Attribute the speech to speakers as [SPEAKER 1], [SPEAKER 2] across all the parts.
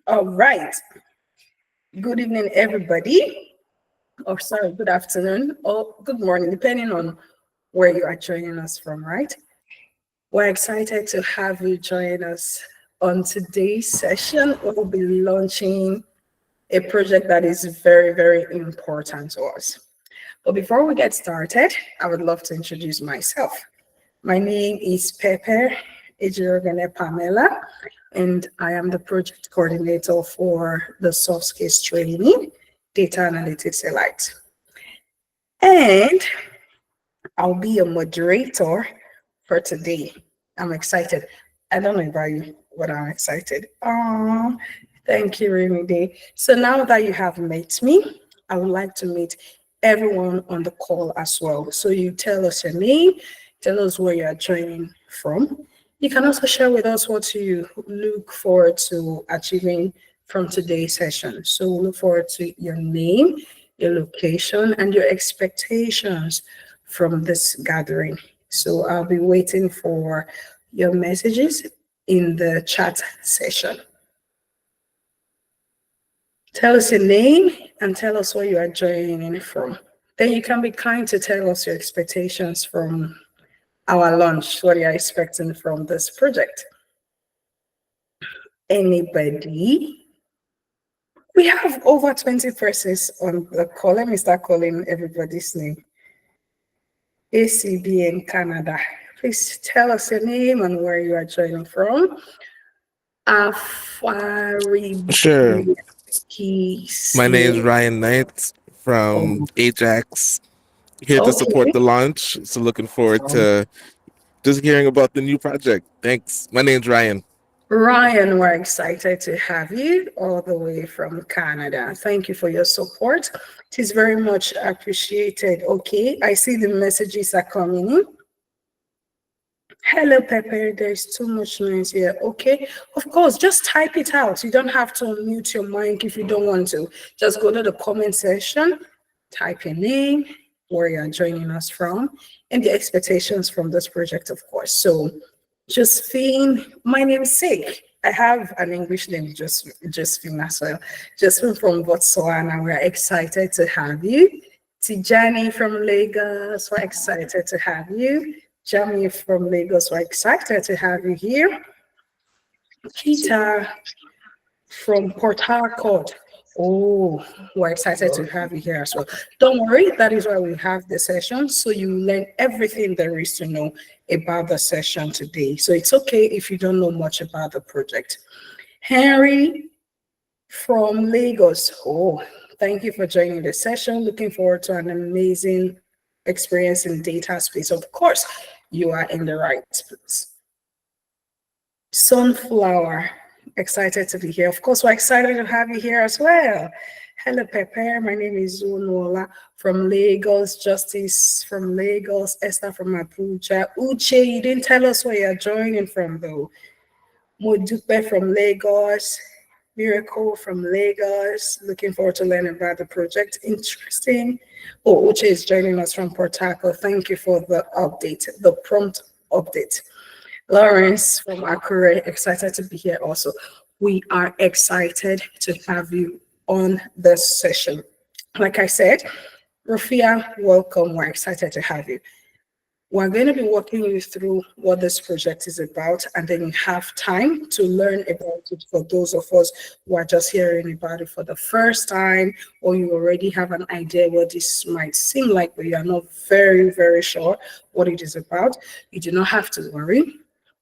[SPEAKER 1] All right. Good evening, everybody. Or sorry, good afternoon or good morning, depending on where you are joining us from, right? We're excited to have you join us on today's session. We'll be launching a project that is very, very important to us. But before we get started, I would love to introduce myself. My name is Pepe Ejirogene Pamela, and I am the project coordinator for the soft skills training, data analytics elite. And I'll be a moderator for today. I'm excited. I don't know about you, but I'm excited. Oh, thank you, Rainy Day. So now that you have met me, I would like to meet everyone on the call as well. So you tell us your name, tell us where you are joining from. You can also share with us what you look forward to achieving from today's session. So we look forward to your name, your location, and your expectations from this gathering. So I'll be waiting for your messages in the chat session. Tell us your name and tell us where you are joining in from. Then you can be kind to tell us your expectations from our launch, what you're expecting from this project. Anybody? We have over 20 persons on the call. Let me start calling everybody's name. ACB in Canada. Please tell us your name and where you are joining from. Afari.
[SPEAKER 2] Sure. My name is
[SPEAKER 1] Kisi.
[SPEAKER 2] Ryan Knight from
[SPEAKER 1] Oh,
[SPEAKER 2] Ajax, here to support
[SPEAKER 1] okay.
[SPEAKER 2] the launch. So looking forward to just hearing about the new project. Thanks. My name's Ryan.
[SPEAKER 1] Ryan, we're excited to have you all the way from Canada. Thank you for your support. It is very much appreciated. Okay, I see the messages are coming in. Hello, Pepper. There's too much noise here. Okay, of course, just type it out. You don't have to mute your mic if you don't want to. Just go to the comment section, type your name, where you're joining us from, and the expectations from this project, of course. So, Josephine, my namesake. I have an English name, Josephine as well. Josephine from Botswana. We're excited to have you. Tijani from Lagos. We're excited to have you. Jamie from Lagos. We're excited to have you here. Kita from Port Harcourt. Oh, we're excited to have you here as well. Don't worry, that is why we have the session, so you learn everything there is to know about the session today. So it's okay if you don't know much about the project. Henry from Lagos. Oh, thank you for joining the session. Looking forward to an amazing experience in data space. Of course, you are in the right place. Sunflower, excited to be here. Of course, we're excited to have you here as well. Hello, Pepe. My name is Zunola from Lagos, Justice from Lagos, Esther from Abuja. Uche, you didn't tell us where you're joining from, though. Modupe from Lagos, Miracle from Lagos. Looking forward to learning about the project. Interesting. Oh, Uche is joining us from Port Harcourt. Thank you for the update, the prompt update. Lawrence from Akure, excited to be here also. We are excited to have you on this session. Like I said, Rufia, welcome. We're excited to have you. We're going to be walking you through what this project is about, and then you have time to learn about it for those of us who are just hearing about it for the first time, or you already have an idea what this might seem like, but you are not very, very sure what it is about. You do not have to worry.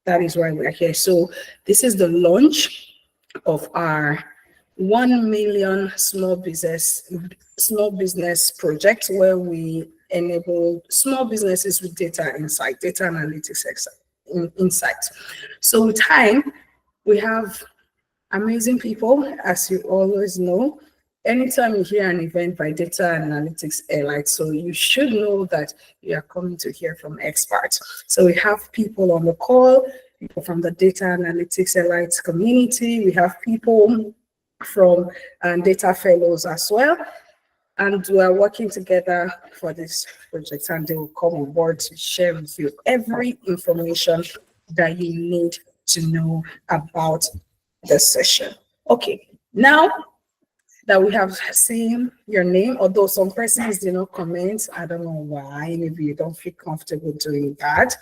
[SPEAKER 1] That is why we're here. So this is the launch of our 1 million small business project, where we enable small businesses with data insight, data analytics insight. So with time, we have amazing people, as you always know. Anytime you hear an event by Data Analytics Elite, so you should know that you are coming to hear from experts. So we have people on the call, people from the Data Analytics Elite community. We have people from data fellows as well. And we are working together for this project, and they will come on board to share with you every information that you need to know about the session. Okay, now that we have seen your name, although some persons did not comment, I don't know why, maybe you don't feel comfortable doing that.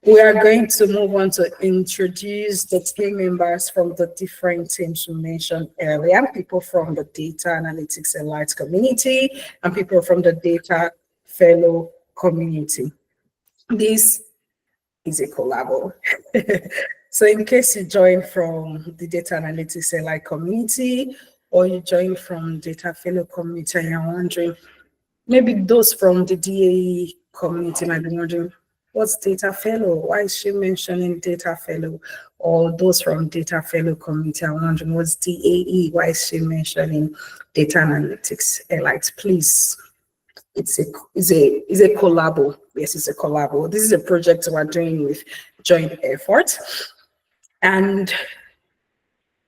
[SPEAKER 1] We are going to move on to introduce the team members from the different teams we mentioned earlier, people from the data analytics and light community and people from the data fellow community. This is a collabo. So in case you join from the data analytics and light community or you join from data fellow community and you're wondering, maybe those from the DAE community might be wondering, what's data fellow? Why is she mentioning data fellow? Or those from data fellow community are wondering, what's DAE? Why is she mentioning data analytics? Elite, please. It's a collabo. Yes, it's a collabo. This is a project we're doing with joint effort. And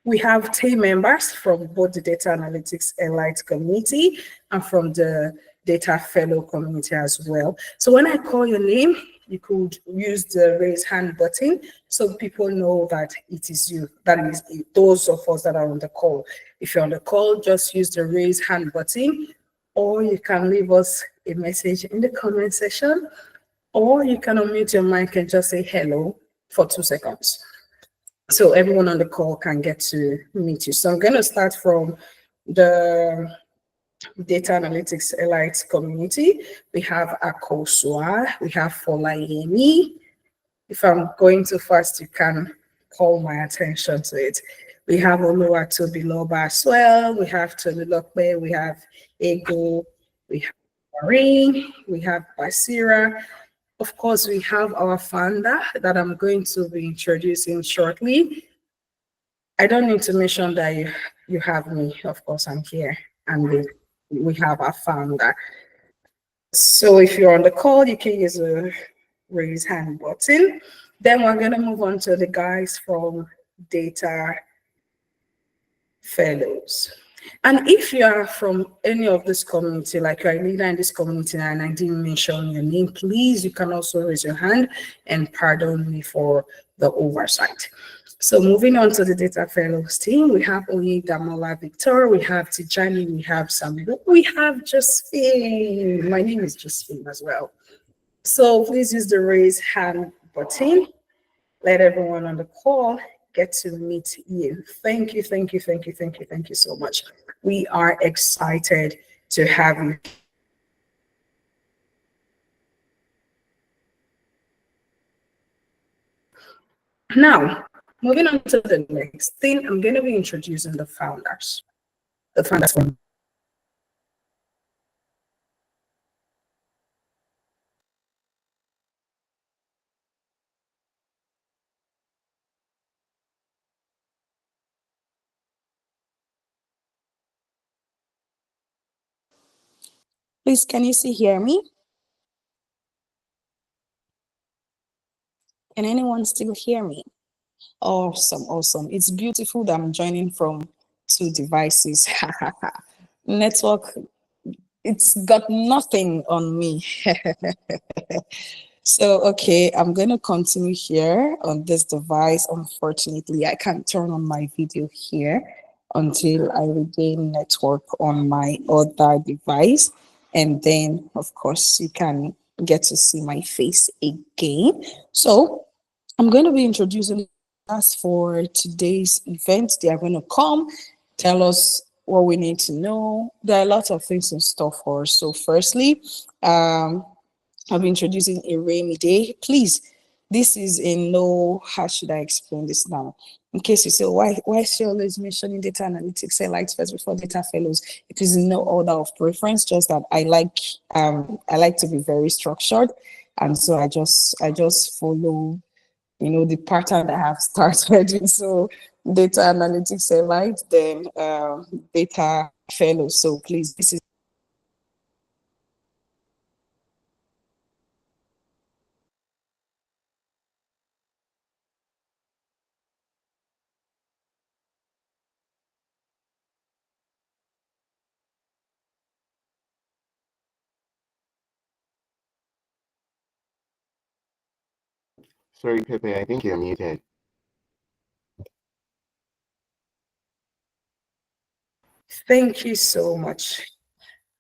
[SPEAKER 1] we have team members from both the data analytics and light community and from the data fellow community as well. So when I call your name, you could use the raise hand button so people know that it is you, that is those of us that are on the call. If you're on the call, just use the raise hand button, or you can leave us a message in the comment section, or you can unmute your mic and just say hello for 2 seconds, so everyone on the call can get to meet you. So I'm going to start from the data analytics elite community. We have Akosua, we have Folayemi. If I'm going too fast, you can call my attention to it. We have Oluwatobiloba as well. We have Tolulokpe, we have Ego, we have Maureen, we have Basira. Of course, we have our founder that I'm going to be introducing shortly. I don't need to mention that you have me. Of course, I'm here, and we have our founder. So if you're on the call, you can use a raise hand button. Then we're going to move on to the guys from Data Fellows. And if you are from any of this community, like you're a leader in this community and I didn't mention your name, please, you can also raise your hand and pardon me for the oversight. So moving on to the Data Fellows team, we have Damola Victor, we have Tijani, we have Samuel, we have Josephine. My name is Josephine as well. So please use the raise hand button. Let everyone on the call get to meet you. Thank you, thank you, thank you, thank you, thank you so much. We are excited to have you. Now, moving on to the next thing, I'm going to be introducing the founders. The founders from Please, can you hear me? Can anyone still hear me? Awesome, awesome. It's beautiful that I'm joining from 2 devices. Network, it's got nothing on me. So, okay, I'm going to continue here on this device. Unfortunately, I can't turn on my video here until I regain network on my other device. And then, of course, you can get to see my face again. So, I'm going to be introducing us for today's event. They are going to come, tell us what we need to know. There are lots of things in store for us. So, firstly, I'll be introducing a rainy day. Please, this is in no, how should I explain this now? In case you say, why is she always mentioning data analytics and light first before data fellows? It is no order of preference, just that I like to be very structured. And so I just follow, the pattern that I have started. So data analytics and light, then data fellows. So please, this is
[SPEAKER 3] Sorry, Pepe, I think you're muted.
[SPEAKER 1] Thank you so much.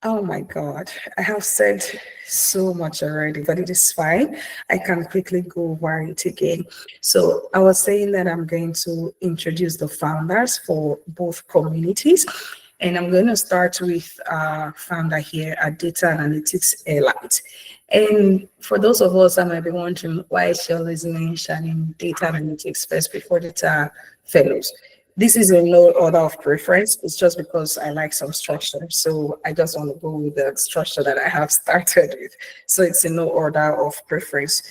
[SPEAKER 1] Oh my God, I have said so much already, but it is fine. I can quickly go over it again. So I was saying that I'm going to introduce the founders for both communities. And I'm going to start with founder here at Data Analytics Elite. And for those of us that might be wondering why she always mentioning data analytics first before data fellows, this is in no order of preference. It's just because I like some structure. So I just want to go with the structure that I have started with. So it's in no order of preference.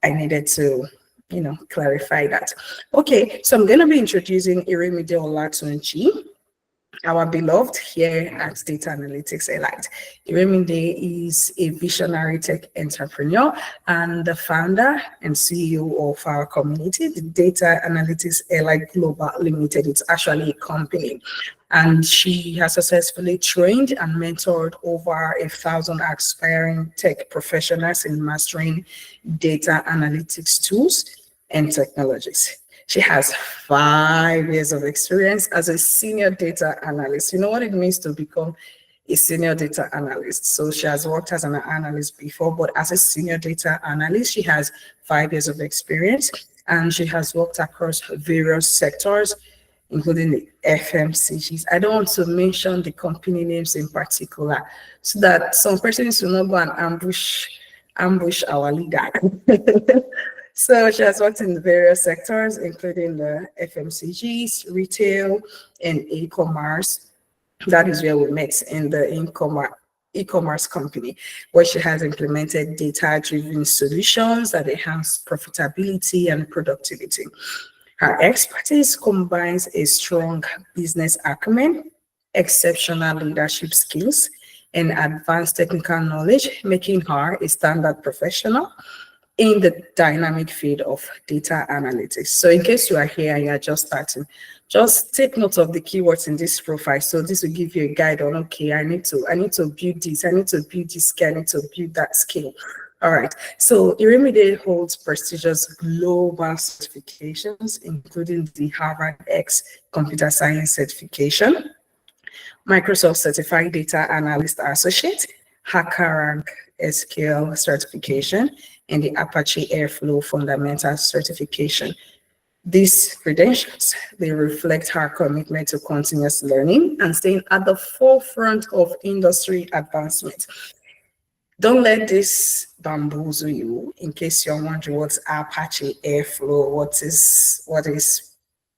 [SPEAKER 1] I needed to, clarify that. Okay, so I'm going to be introducing Iremide Olatunji, our beloved here at Data Analytics Elite. Iremide is a visionary tech entrepreneur and the founder and CEO of our community, the Data Analytics Elite Global Limited. It's actually a company. And she has successfully trained and mentored over 1,000 aspiring tech professionals in mastering data analytics tools and technologies. She has 5 years of experience as a senior data analyst. You know what it means to become a senior data analyst. So she has worked as an analyst before, but as a senior data analyst, she has 5 years of experience and she has worked across various sectors, including the FMCGs. I don't want to mention the company names in particular so that some persons will not go and ambush our leader. So she has worked in various sectors, including the FMCGs, retail, and e-commerce. That is where we met in the e-commerce company, where she has implemented data-driven solutions that enhance profitability and productivity. Her expertise combines a strong business acumen, exceptional leadership skills, and advanced technical knowledge, making her a standard professional in the dynamic field of data analytics. So in case you are here and you're just starting, just take note of the keywords in this profile. So this will give you a guide on, okay, I need to build this, I need to build this skill, I need to build that skill. All right. So Iremide holds prestigious global certifications, including the Harvard X Computer Science certification, Microsoft Certified Data Analyst Associate, HackerRank SQL certification, and the Apache Airflow Fundamental certification. These credentials, they reflect her commitment to continuous learning and staying at the forefront of industry advancement. Don't let this bamboozle you in case you're wondering what's Apache Airflow, what is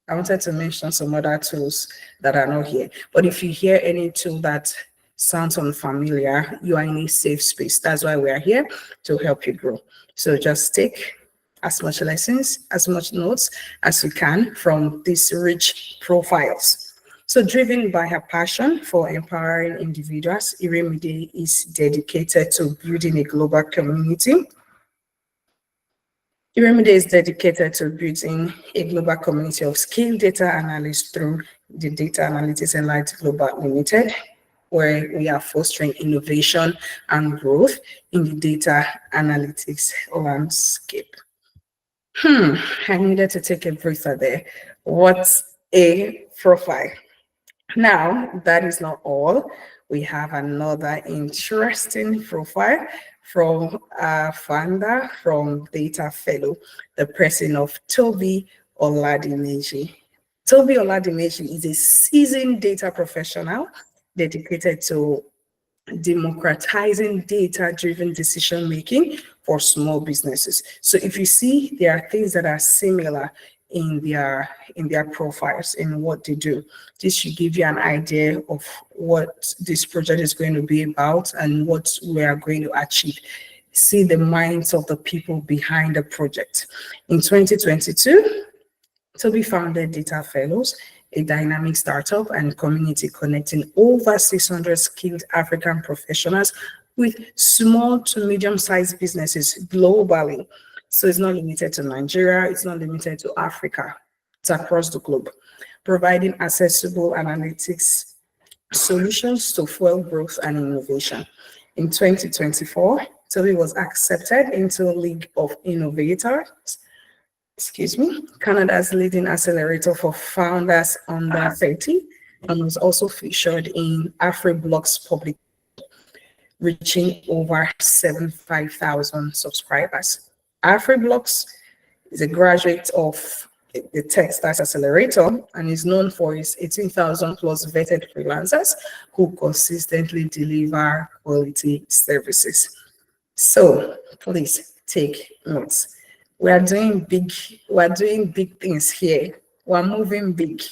[SPEAKER 1] I wanted to mention some other tools that are not here. But if you hear any tool that sounds unfamiliar, you are in a safe space. That's why we are here, to help you grow. So just take as much lessons, as much notes as you can from these rich profiles. So driven by her passion for empowering individuals, Iremide is dedicated to building a global community. Iremide is dedicated to building a global community of skilled data analysts through the Data Analytics Elite Global Limited, where we are fostering innovation and growth in the data analytics landscape. I needed to take a breather there. What a profile. Now, that is not all. We have another interesting profile from our founder, from Data Fellow, the person of Toby Oladimeji. Toby Oladimeji is a seasoned data professional dedicated to democratizing data-driven decision-making for small businesses. So if you see, there are things that are similar in their profiles, in what they do. This should give you an idea of what this project is going to be about and what we are going to achieve. See the minds of the people behind the project. In 2022, Toby founded Data Fellows, a dynamic startup and community connecting over 600 skilled African professionals with small to medium-sized businesses globally. So it's not limited to Nigeria, it's not limited to Africa, it's across the globe, providing accessible analytics solutions to fuel growth and innovation. In 2024, Toby was accepted into League of Innovators, Canada's leading accelerator for founders under 30, and was also featured in AfriBlog's public, reaching over 75,000 subscribers. AfriBlog's is a graduate of the Techstars Accelerator and is known for its 18,000 plus vetted freelancers who consistently deliver quality services. So please take notes. We are doing big things here. We're moving big.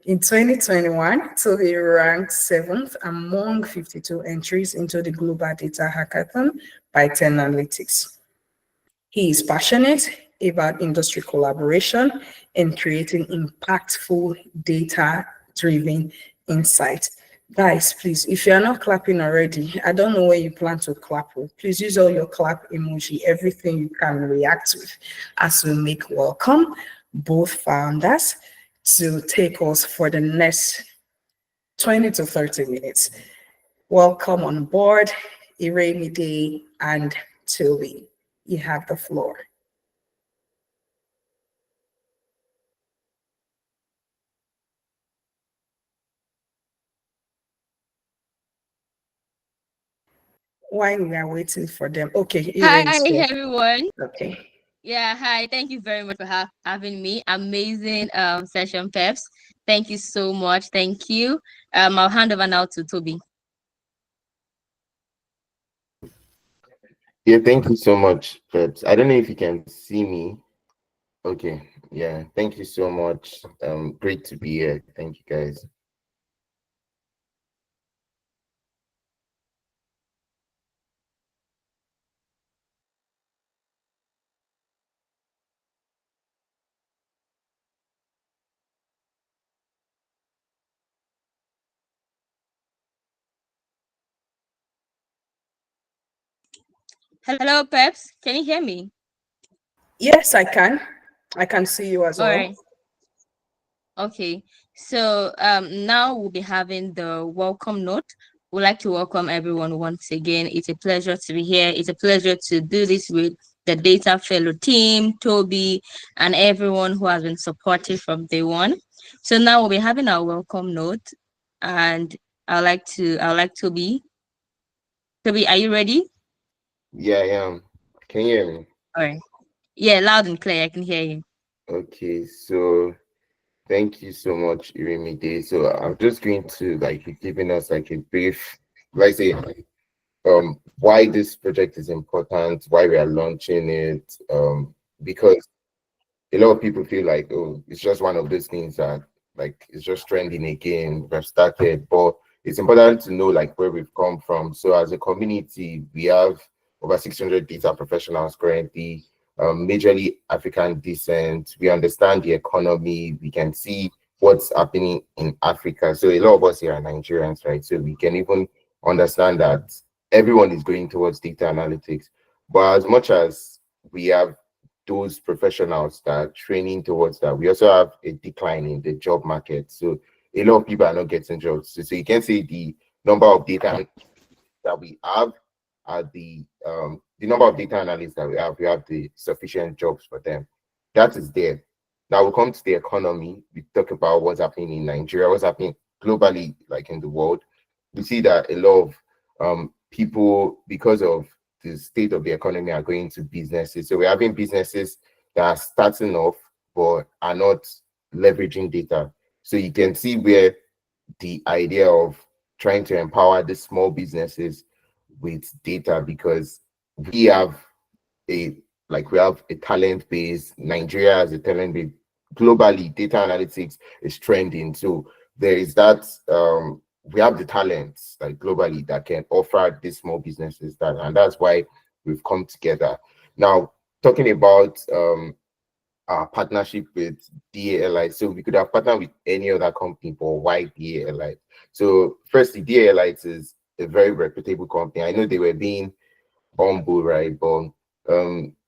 [SPEAKER 1] In 2021, Toby ranked 7th among 52 entries into the Global Data Hackathon by 10 Analytics. He is passionate about industry collaboration and creating impactful data-driven insight. Guys, please, if you're not clapping already, I don't know where you plan to clap with. Please use all your clap emoji, everything you can react with, as we make welcome both founders to take us for the next 20 to 30 minutes. Welcome on board, Iremide and Toby. You have the floor. While we are waiting for them, okay,
[SPEAKER 3] Hi,
[SPEAKER 1] Ire is here.
[SPEAKER 3] everyone.
[SPEAKER 1] Okay.
[SPEAKER 3] Yeah, hi. Thank you very much for having me. Amazing session, Peps. Thank you so much. Thank you. I'll hand over now to Toby.
[SPEAKER 4] Yeah, thank you so much, Peps. I don't know if you can see me. Okay, yeah, thank you so much. Great to be here. Thank you, guys.
[SPEAKER 3] Hello, Peps. Can you hear me?
[SPEAKER 1] Yes, I can. I can see you as
[SPEAKER 3] All
[SPEAKER 1] well.
[SPEAKER 3] right. Okay. So now we'll be having the welcome note. We'd like to welcome everyone once again. It's a pleasure to be here. It's a pleasure to do this with the Data Fellow team, Toby, and everyone who has been supportive from day one. So now we'll be having our welcome note, and I like Toby. Toby, are you ready?
[SPEAKER 4] Yeah, I am. Can you hear me?
[SPEAKER 3] All right. Yeah, loud and clear. I can hear you.
[SPEAKER 4] Okay, so thank you so much, Irimide. So I'm just going to be giving us like a brief, like say, why this project is important, why we are launching it, because a lot of people feel like, oh, it's just one of those things that it's just trending again. We've started, but it's important to know like where we've come from. So as a community, we have over 600 data professionals currently, majorly African descent. We understand the economy. We can see what's happening in Africa. So a lot of us here are Nigerians, right? So we can even understand that everyone is going towards data analytics. But as much as we have those professionals that are training towards that, we also have a decline in the job market. So a lot of people are not getting jobs. So you can say the number of data that we have are the number of data analysts that we have the sufficient jobs for them. That is there. Now we come to the economy. We talk about what's happening in Nigeria, what's happening globally, like in the world. We see that a lot of people, because of the state of the economy, are going to businesses. So we're having businesses that are starting off but are not leveraging data. So you can see where the idea of trying to empower the small businesses with data, because we have a we have a talent base. Nigeria has a talent base. Globally, data analytics is trending. So there is that we have the talents like globally that can offer these small businesses that, and that's why we've come together. Now, talking about our partnership with DALI. So we could have partnered with any other company, but why DALI? So firstly, DALI is a very reputable company. I know they were being humble, right? But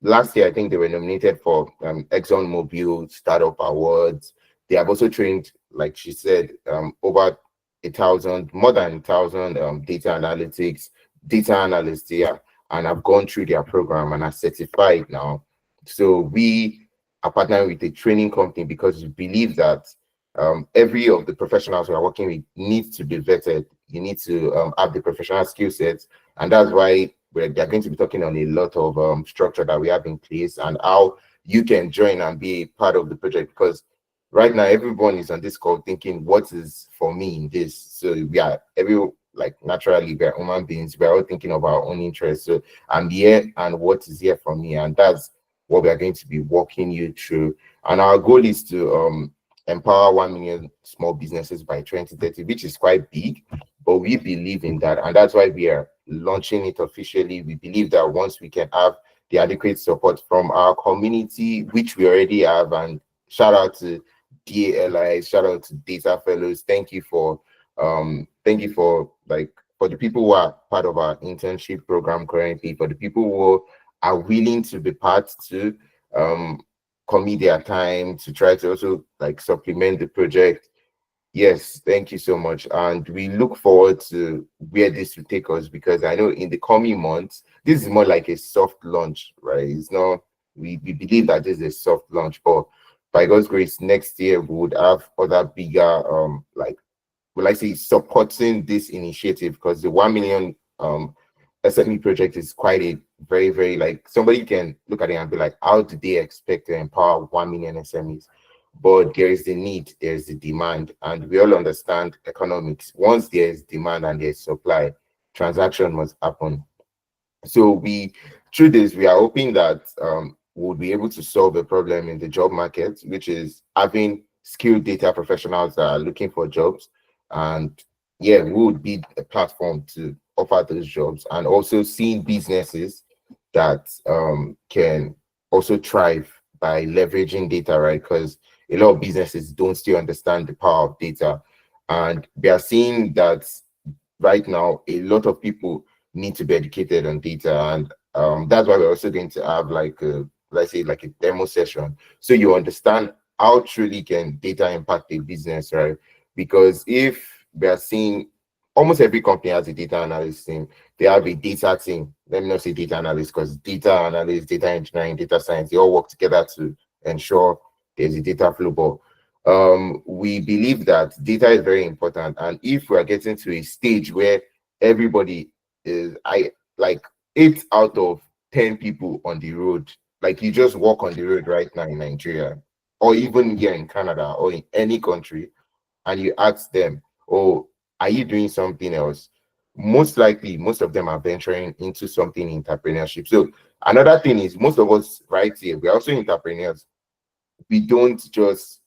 [SPEAKER 4] last year, I think they were nominated for ExxonMobil Startup Awards. They have also trained, like she said, over 1,000, more than 1,000 data analysts here, and have gone through their program and are certified now. So we are partnering with a training company because we believe that every of the professionals we are working with needs to be vetted. You need to have the professional skill sets, and that's why they're going to be talking on a lot of structure that we have in place and how you can join and be a part of the project. Because right now everyone is on this call thinking, what is for me in this? So we are like naturally we are human beings, we are all thinking of our own interests. So I'm here and what is here for me, and that's what we are going to be walking you through. And our goal is to empower 1 million small businesses by 2030, which is quite big, but we believe in that, and that's why we are launching it officially. We believe that once we can have the adequate support from our community, which we already have, and shout out to DALI, shout out to Data Fellows. Thank you for like for the people who are part of our internship program currently, for the people who are willing to be part to commit their time to try to also like supplement the project. Yes, thank you so much. And we look forward to where this will take us, because I know in the coming months, this is more like a soft launch, right? It's not, we believe that this is a soft launch, but by God's grace, next year we would have other bigger, like, will I say, supporting this initiative, because the 1 million SME project is quite a very, very, like, somebody can look at it and be like, how do they expect to empower 1 million SMEs? But there is the need, there's the demand, and we all understand economics. Once there's demand and there's supply, transaction must happen. So through this, we are hoping that we'll be able to solve a problem in the job market, which is having skilled data professionals that are looking for jobs. And yeah, we would be a platform to offer those jobs, and also seeing businesses that can also thrive by leveraging data, right? Because a lot of businesses don't still understand the power of data. And we are seeing that right now, a lot of people need to be educated on data. And that's why we're also going to have like let's say like a demo session, so you understand how truly can data impact a business, right? Because if we are seeing almost every company has a data analyst team, they have a data team. Let me not say data analyst, because data analyst, data engineering, data science, they all work together to ensure there's a data flow. But we believe that data is very important, and if we are getting to a stage where everybody is, I like 8 out of 10 people on the road, like you just walk on the road right now in Nigeria, or even here in Canada or in any country, and you ask them, oh, are you doing something else? Most likely, most of them are venturing into something in entrepreneurship. So another thing is, most of us right here, we're also entrepreneurs. We don't just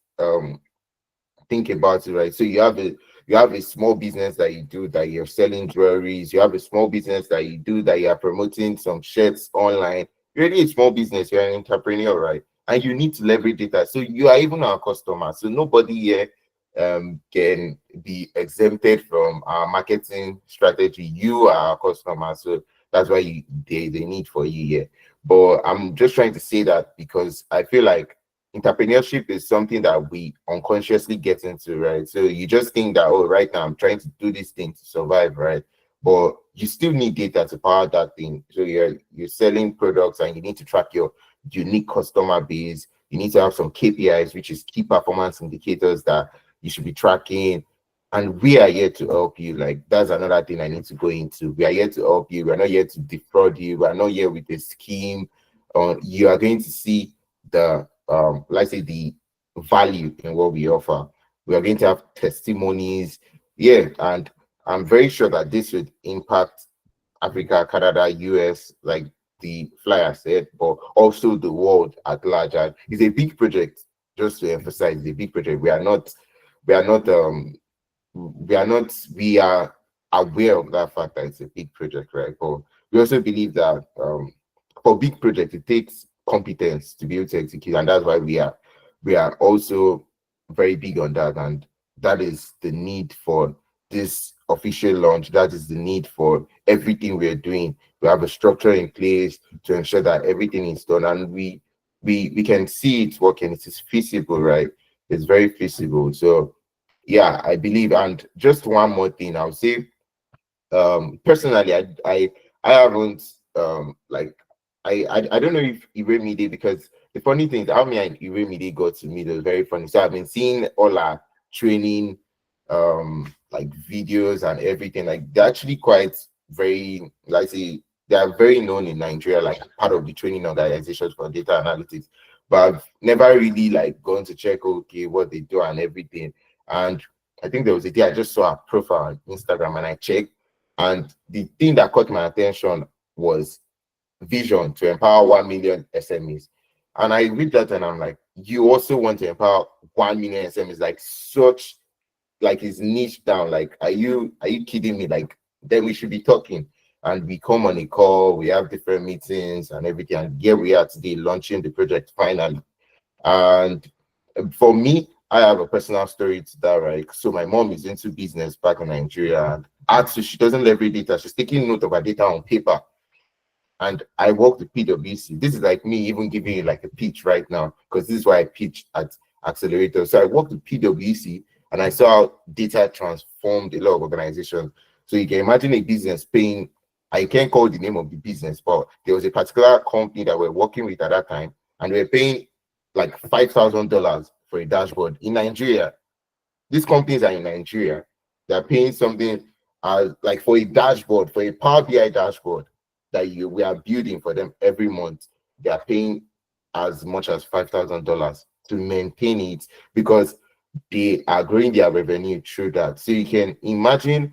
[SPEAKER 4] think about it, right? So you have a small business that you do, that you're selling jewelries. You have a small business that you do, that you are promoting some shirts online. You're really a small business, you're an entrepreneur, right? And you need to leverage data. So you are even our customer. So nobody here can be exempted from our marketing strategy. You are our customer. So that's why there's a need for you here. But I'm just trying to say that because I feel like entrepreneurship is something that we unconsciously get into, right? So you just think that, oh, right now I'm trying to do this thing to survive, right? But you still need data to power that thing. So you're selling products, and you need to track your unique customer base. You need to have some KPIs, which is key performance indicators, that you should be tracking. And we are here to help you. Like, that's another thing I need to go into. We are here to help you. We're not here to defraud you. We're not here with a scheme. You are going to see the let's say the value in what we offer. We are going to have testimonies, yeah, and I'm very sure that this would impact Africa, Canada, US, like the flyer said, but also the world at large. And it's a big project. Just to emphasize, it's a big project. We are not we are aware of that fact that it's a big project, right? But we also believe that for big projects it takes competence to be able to execute, and that's why we are also very big on that. And that is the need for this official launch. That is the need for everything we're doing. We have a structure in place to ensure that everything is done, and we can see it working. It is feasible, right? It's very feasible. So yeah, I believe. And just one more thing I'll say, personally, I haven't like I don't know if Iremide, because the funny thing is how me and Iremide got to meet was very funny. So I've been seeing all our training like videos and everything. Like they're actually quite very, like say, they are very known in Nigeria, like part of the training organizations for data analytics. But I've never really like gone to check okay what they do and everything. And I think there was a day I just saw a profile on Instagram and I checked, and the thing that caught my attention was vision to empower 1 million SMEs. And I read that and I'm like, you also want to empower 1 million SMEs, like such, like is niche down. Like, are you kidding me? Like, then we should be talking. And we come on a call, we have different meetings and everything. And here we are today launching the project finally. And for me, I have a personal story to that, right? So my mom is into business back in Nigeria, and actually she doesn't leverage data. She's taking note of her data on paper. And I work with PwC. This is like me even giving you like a pitch right now, because this is why I pitch at Accelerator. So I worked with PwC and I saw how data transformed a lot of organizations. So you can imagine a business paying, I can't call the name of the business, but there was a particular company that we're working with at that time, and we were paying like $5,000 for a dashboard in Nigeria. These companies are in Nigeria. They're paying something like for a dashboard, for a Power BI dashboard that we are building for them every month. They are paying as much as $5,000 to maintain it, because they are growing their revenue through that. So you can imagine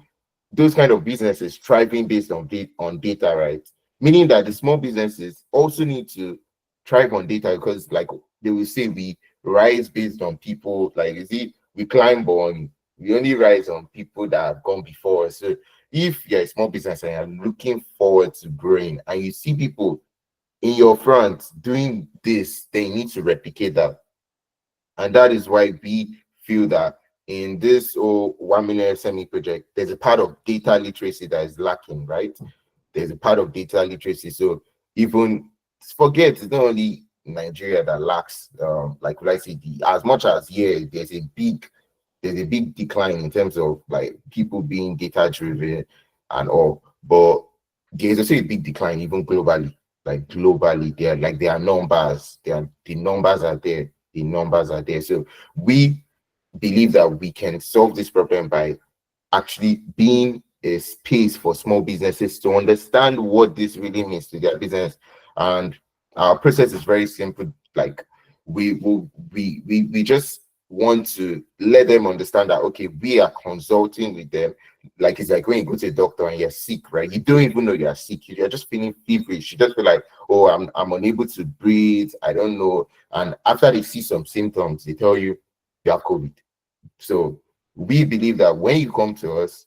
[SPEAKER 4] those kind of businesses thriving based on data, right? Meaning that the small businesses also need to thrive on data, because like they will say, we rise based on people, like you see, we climb on, we only rise on people that have gone before us. So if you're a small business and you're looking forward to growing and you see people in your front doing this, they need to replicate that. And that is why we feel that in this 1 million SME project, there's a part of data literacy that is lacking, right? There's a part of data literacy. So even forget, it's not only Nigeria that lacks, like I say, as much as there's a big decline in terms of like people being data driven and all, but there's also a big decline even globally. Like globally, there are numbers, the numbers are there, the numbers are there. So we believe that we can solve this problem by actually being a space for small businesses to understand what this really means to their business. And our process is very simple. Like we just want to let them understand that okay, we are consulting with them. Like it's like when you go to a doctor and you're sick, right? You don't even know you're sick. You're just feeling feverish. You just feel like, oh, I'm unable to breathe. I don't know. And after they see some symptoms, they tell you have COVID. So we believe that when you come to us,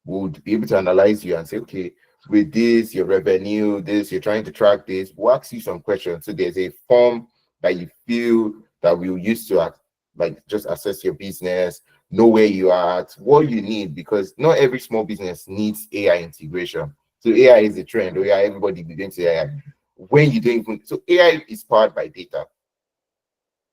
[SPEAKER 4] we'll be able to analyze you and say, okay, with this, your revenue, this, you're trying to track this, we'll ask you some questions. So there's a form that you feel that we'll use to like just assess your business, know where you are at, what you need, because not every small business needs AI integration. So AI is a trend. Oh yeah, everybody begins to AI. When you don't even, so AI is powered by data.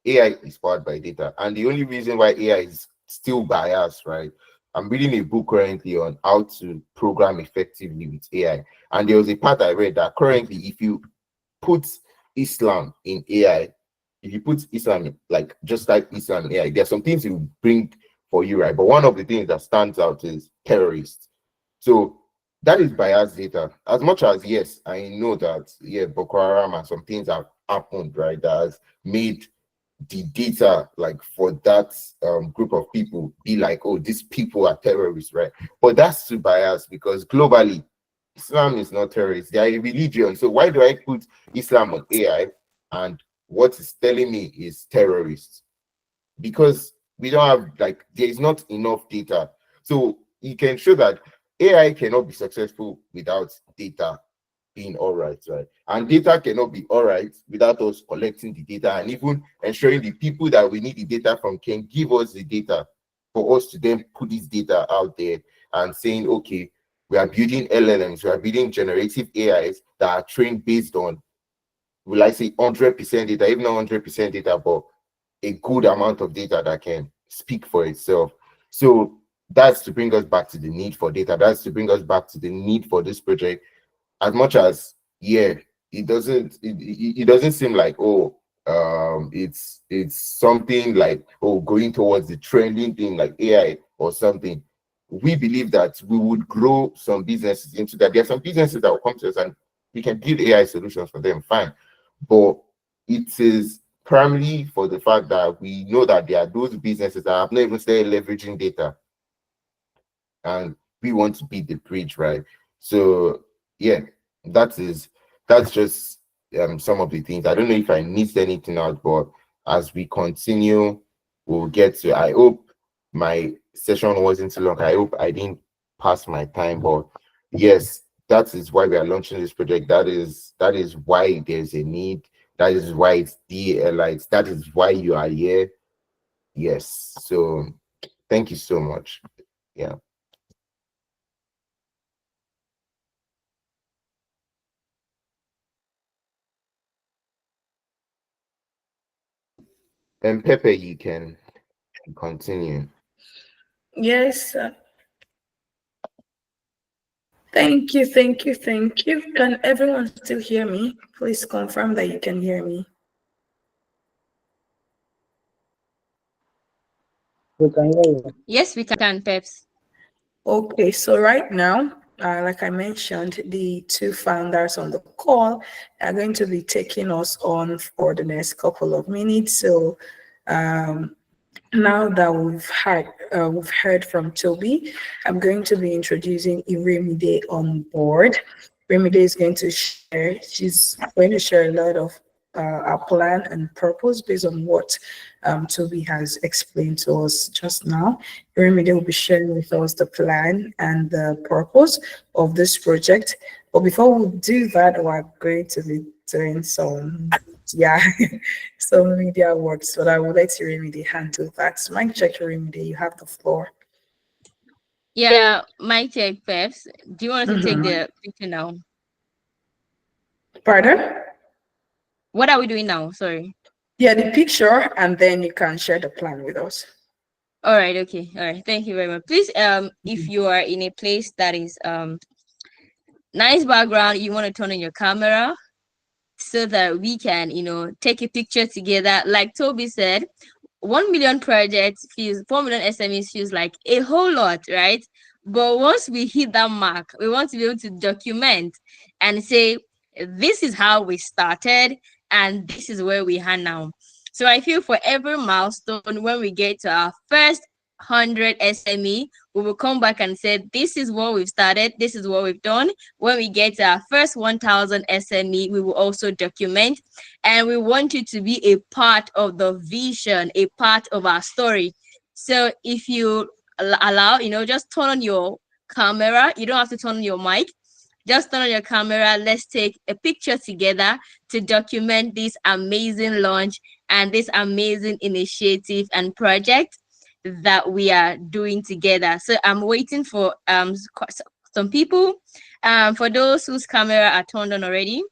[SPEAKER 4] AI is powered by data. And the only reason why AI is still biased, right? I'm reading a book currently on how to program effectively with AI. And there was a part I read that currently, if you put Islam in AI, if you put Islam, like just like Islam in AI, there's some things it will bring for you, right? But one of the things that stands out is terrorists. So that is biased data. As much as, yes, I know that, yeah, Boko Haram and some things have happened, right? That has made the data like for that group of people be like, oh, these people are terrorists, right? But that's too biased, because globally Islam is not terrorist, they are a religion. So why do I put Islam on AI and what it's telling me is terrorists? Because we don't have, like, there is not enough data. So you can show that AI cannot be successful without data being all right, right? And data cannot be all right without us collecting the data and even ensuring the people that we need the data from can give us the data for us to then put this data out there and saying, okay, we are building LLMs, we are building generative AIs that are trained based on, will I say 100% data, even not 100% data, but a good amount of data that can speak for itself. So that's to bring us back to the need for data. That's to bring us back to the need for this project. As much as, yeah, it doesn't seem like, oh, it's something like, oh, going towards the trending thing like AI or something. We believe that we would grow some businesses into that. There are some businesses that will come to us and we can build AI solutions for them, fine. But it is primarily for the fact that we know that there are those businesses that have not even started leveraging data, and we want to be the bridge, right? So yeah, that's just some of the things. I don't know if I missed anything out, but as we continue, we'll get to. I hope my session wasn't too long. I hope I didn't pass my time, but yes, that is why we are launching this project. That is why there's a need. That is why it's the lights. That is why you are here. Yes. So thank you so much. Yeah. And Pepe, you can continue.
[SPEAKER 1] Yes. Thank you, thank you, thank you. Can everyone still hear me? Please confirm that you can hear me.
[SPEAKER 5] We can hear you.
[SPEAKER 3] Yes, we can, Peps.
[SPEAKER 1] Okay, so right now, like I mentioned, the two founders on the call are going to be taking us on for the next couple of minutes. So now that we've heard from Toby, I'm going to be introducing Iremide on board. Iremide is going to share. She's going to share a lot of our plan and purpose based on what Toby has explained to us just now. Iremide will be sharing with us the plan and the purpose of this project. But before we do that, we're going to be doing some some media works, but I will let Remedy handle that. Mic check, Remedy, you have the floor.
[SPEAKER 3] Yeah, mic check, Peps. Do you want us to take
[SPEAKER 1] Mhm.
[SPEAKER 3] the picture now?
[SPEAKER 1] Pardon?
[SPEAKER 3] What are we doing now? Sorry.
[SPEAKER 1] Yeah, the picture, and then you can share the plan with us.
[SPEAKER 3] All right, okay. All right. Thank you very much. Please, if you are in a place that is nice background, you want to turn on your camera so that we can, take a picture together. Like Toby said, 1 million projects feels 4 million SMEs feels like a whole lot, right? But once we hit that mark, we want to be able to document and say, this is how we started and this is where we are now. So I feel for every milestone, when we get to our first 100 SME, we will come back and say, this is what we've started, this is what we've done. When we get to our first 1,000 SME, we will also document, and we want you to be a part of the vision, a part of our story. So if you allow, just turn on your camera. You don't have to turn on your mic. Just turn on your camera. Let's take a picture together to document this amazing launch and this amazing initiative and project that we are doing together. So I'm waiting for some people. For those whose camera are turned on already,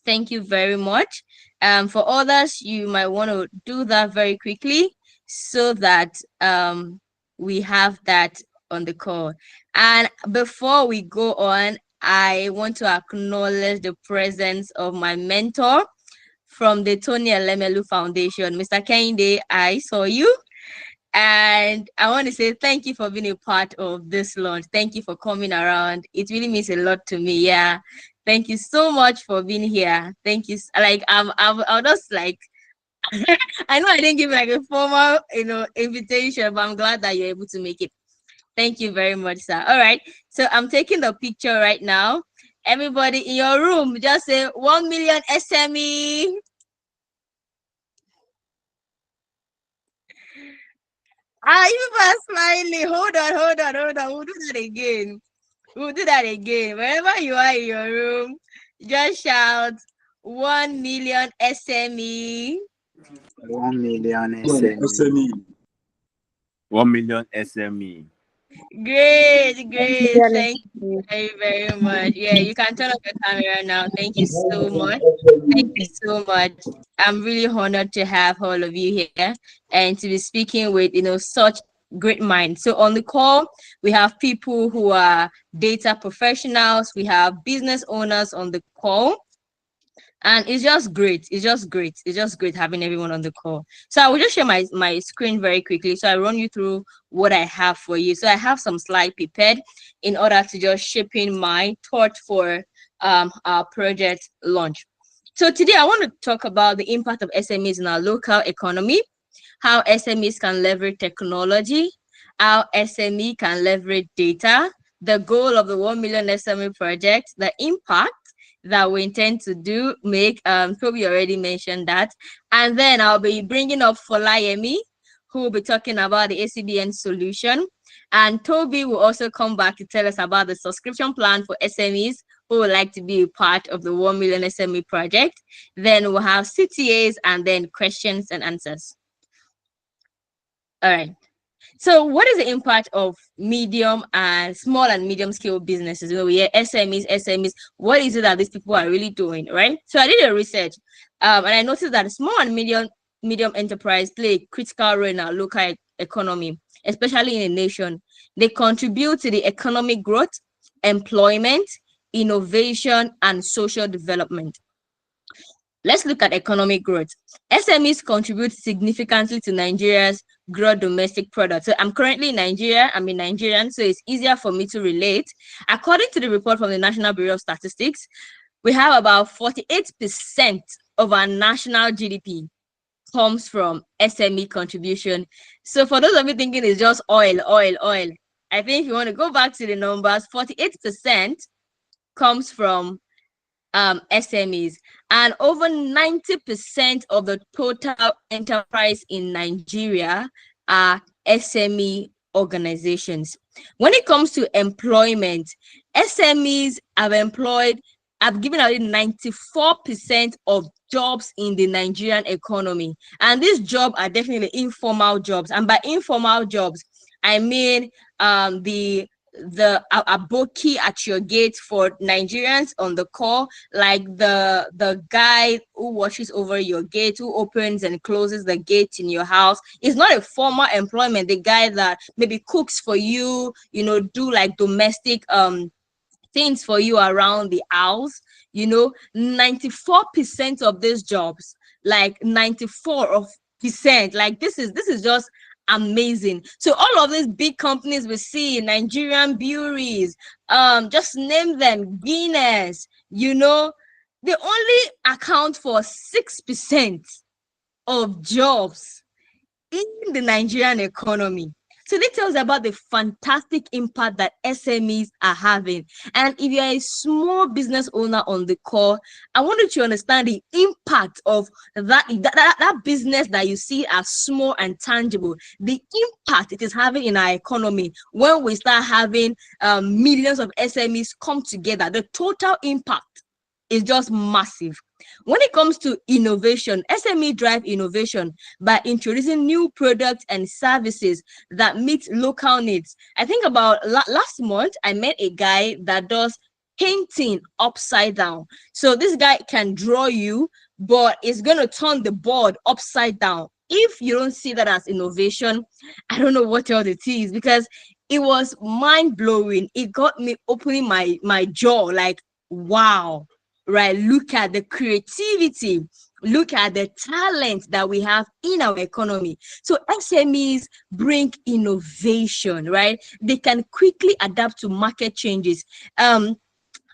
[SPEAKER 3] thank you very much. For others, you might want to do that very quickly so that we have that on the call. And before we go on, I want to acknowledge the presence of my mentor from the Tony Elemelu Foundation. Mr. Kende, I saw you. And I want to say thank you for being a part of this launch. Thank you for coming around. It really means a lot to me. Yeah. Thank you so much for being here. Thank you. Like I'm just like I know I didn't give like a formal, invitation, but I'm glad that you're able to make it. Thank you very much, sir. All right. So I'm taking the picture right now. Everybody in your room, just say 1 million SME. You are smiling. Hold on. We'll do that again. Wherever you are in your room, just shout 1 million SME.
[SPEAKER 5] 1 million SME.
[SPEAKER 6] 1 million SME.
[SPEAKER 3] Great. Thank you very, very much. Yeah, you can turn off your camera now. Thank you so much. I'm really honored to have all of you here and to be speaking with, such great minds. So on the call, we have people who are data professionals. We have business owners on the call. And it's just great. It's just great. It's just great having everyone on the call. So I will just share my screen very quickly. So I run you through what I have for you. So I have some slides prepared in order to just shape in my thought for our project launch. So today I want to talk about the impact of SMEs in our local economy, how SMEs can leverage technology, how SME can leverage data, the goal of the 1 million SME project, the impact that we intend to make. Toby already mentioned that. And then I'll be bringing up Folayemi, who will be talking about the ACBN solution. And Toby will also come back to tell us about the subscription plan for SMEs who would like to be a part of the 1 million SME project. Then we'll have CTAs and then questions and answers. All right. So what is the impact of medium and small and medium scale businesses? We hear SMEs. What is it that these people are really doing, right? So I did a research and I noticed that small and medium enterprise play a critical role in our local economy, especially in a nation. They contribute to the economic growth, employment, innovation, and social development. Let's look at economic growth. SMEs contribute significantly to Nigeria's gross domestic product. So I'm currently in Nigeria. I'm a Nigerian, so it's easier for me to relate. According to the report from the National Bureau of Statistics, we have about 48% of our national GDP comes from SME contribution. So for those of you thinking it's just oil, I think if you want to go back to the numbers, 48% comes from SMEs, and over 90% of the total enterprise in Nigeria are SME organizations. When it comes to employment, SMEs have given away 94% of jobs in the Nigerian economy, and these jobs are definitely informal jobs. And by informal jobs, I mean the aboki at your gate for Nigerians on the call, like the guy who watches over your gate, who opens and closes the gate in your house. It's not a formal employment. The guy that maybe cooks for you, do like domestic things for you around the house. 94% of these jobs, like 94%, like this is just amazing. So all of these big companies we see, Nigerian breweries, just name them, Guinness, they only account for 6% of jobs in the Nigerian economy. So this tells about the fantastic impact that SMEs are having. And if you're a small business owner on the call, I want you to understand the impact of that business that you see as small and tangible, the impact it is having in our economy. When we start having millions of SMEs come together, the total impact is just massive. When it comes to innovation, SME drive innovation by introducing new products and services that meet local needs. I think about last month, I met a guy that does painting upside down. So this guy can draw you, but it's going to turn the board upside down. If you don't see that as innovation, I don't know what else it is, because it was mind-blowing. It got me opening my jaw, like, wow. Right, look at the creativity, look at the talent that we have in our economy. So SMEs bring innovation, right? They can quickly adapt to market changes.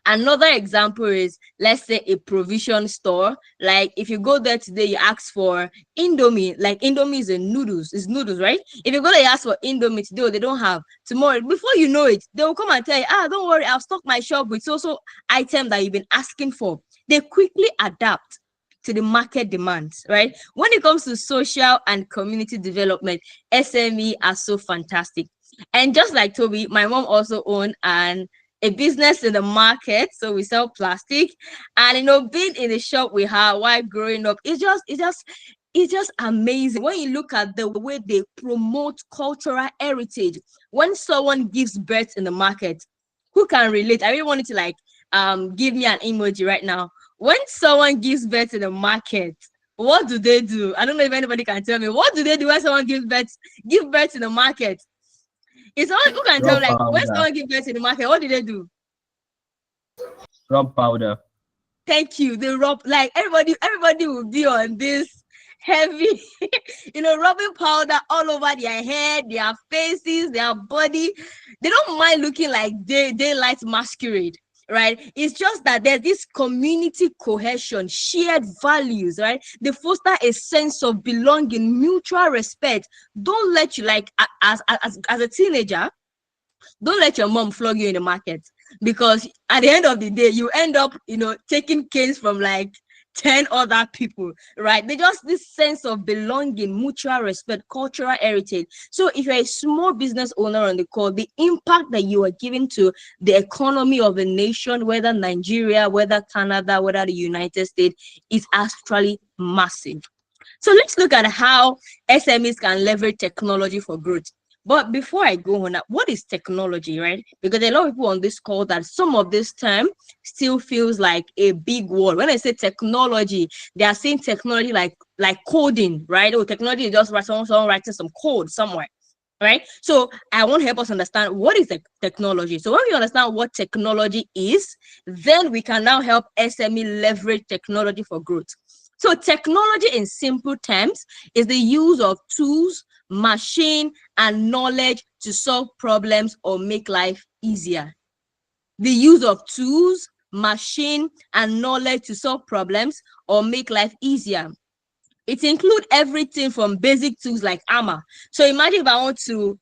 [SPEAKER 3] Another example is, let's say, a provision store. Like if you go there today, you ask for Indomie. Like Indomie is noodles, right? If you go there, you ask for Indomie today, they don't have. Tomorrow, before you know it, they will come and tell you, don't worry, I've stocked my shop with so item that you've been asking for. They quickly adapt to the market demands, right? When it comes to social and community development, SME are so fantastic. And just like Toby, my mom also owned a business in the market, so we sell plastic. And being in the shop with her while growing up, it's just amazing. When you look at the way they promote cultural heritage, when someone gives birth in the market, who can relate? I really wanted to give me an emoji right now. When someone gives birth in the market, what do they do? I don't know if anybody can tell me. What do they do when someone give birth in the market? It's all who can tell, like, when someone gives birth in the market, what do they do?
[SPEAKER 7] Rub powder.
[SPEAKER 3] Thank you. They rub, like everybody will be on this heavy, rubbing powder all over their head, their faces, their body. They don't mind looking like daylight masquerade, right? It's just that there's this community cohesion, shared values, right? They foster a sense of belonging, mutual respect. Don't let you, like, as a teenager, don't let your mom flog you in the market, because at the end of the day, you end up, taking canes from like 10 other people, right? They just this sense of belonging, mutual respect, cultural heritage. So if you're a small business owner on the call, the impact that you are giving to the economy of a nation, whether Nigeria, whether Canada, whether the United States, is actually massive. So let's look at how SMEs can leverage technology for growth. But before I go on, what is technology, right? Because a lot of people on this call that some of this term still feels like a big word. When I say technology, they are saying technology like coding, right? Or technology is just someone writing some code somewhere, right? So I want to help us understand what is technology. So when we understand what technology is, then we can now help SME leverage technology for growth. So technology in simple terms is the use of tools, machine, and knowledge to solve problems or make life easier. The use of tools, machine, and knowledge to solve problems or make life easier. It includes everything from basic tools like hammer. So imagine if I want to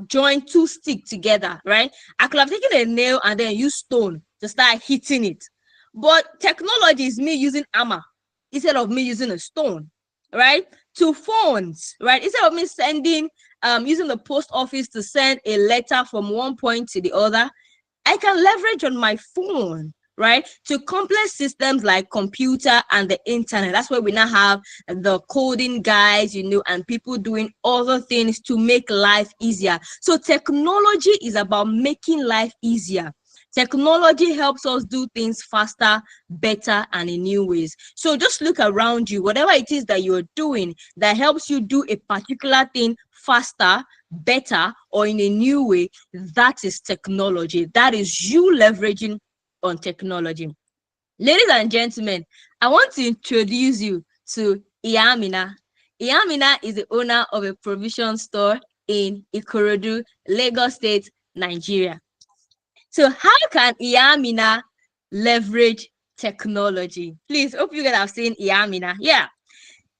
[SPEAKER 3] join two sticks together, right? I could have taken a nail and then use stone to start hitting it. But technology is me using hammer instead of me using a stone, right? To phones, right? Instead of me sending, using the post office to send a letter from one point to the other, I can leverage on my phone, right? To complex systems like computer and the internet. That's where we now have the coding guys, and people doing other things to make life easier. So technology is about making life easier. Technology helps us do things faster, better, and in new ways. So just look around you, whatever it is that you're doing that helps you do a particular thing faster, better, or in a new way, that is technology. That is you leveraging on technology. Ladies and gentlemen, I want to introduce you to Iyamina. Iyamina is the owner of a provision store in Ikorodu, Lagos State, Nigeria. So how can Iyamina leverage technology? Please, hope you guys have seen Iyamina. Yeah.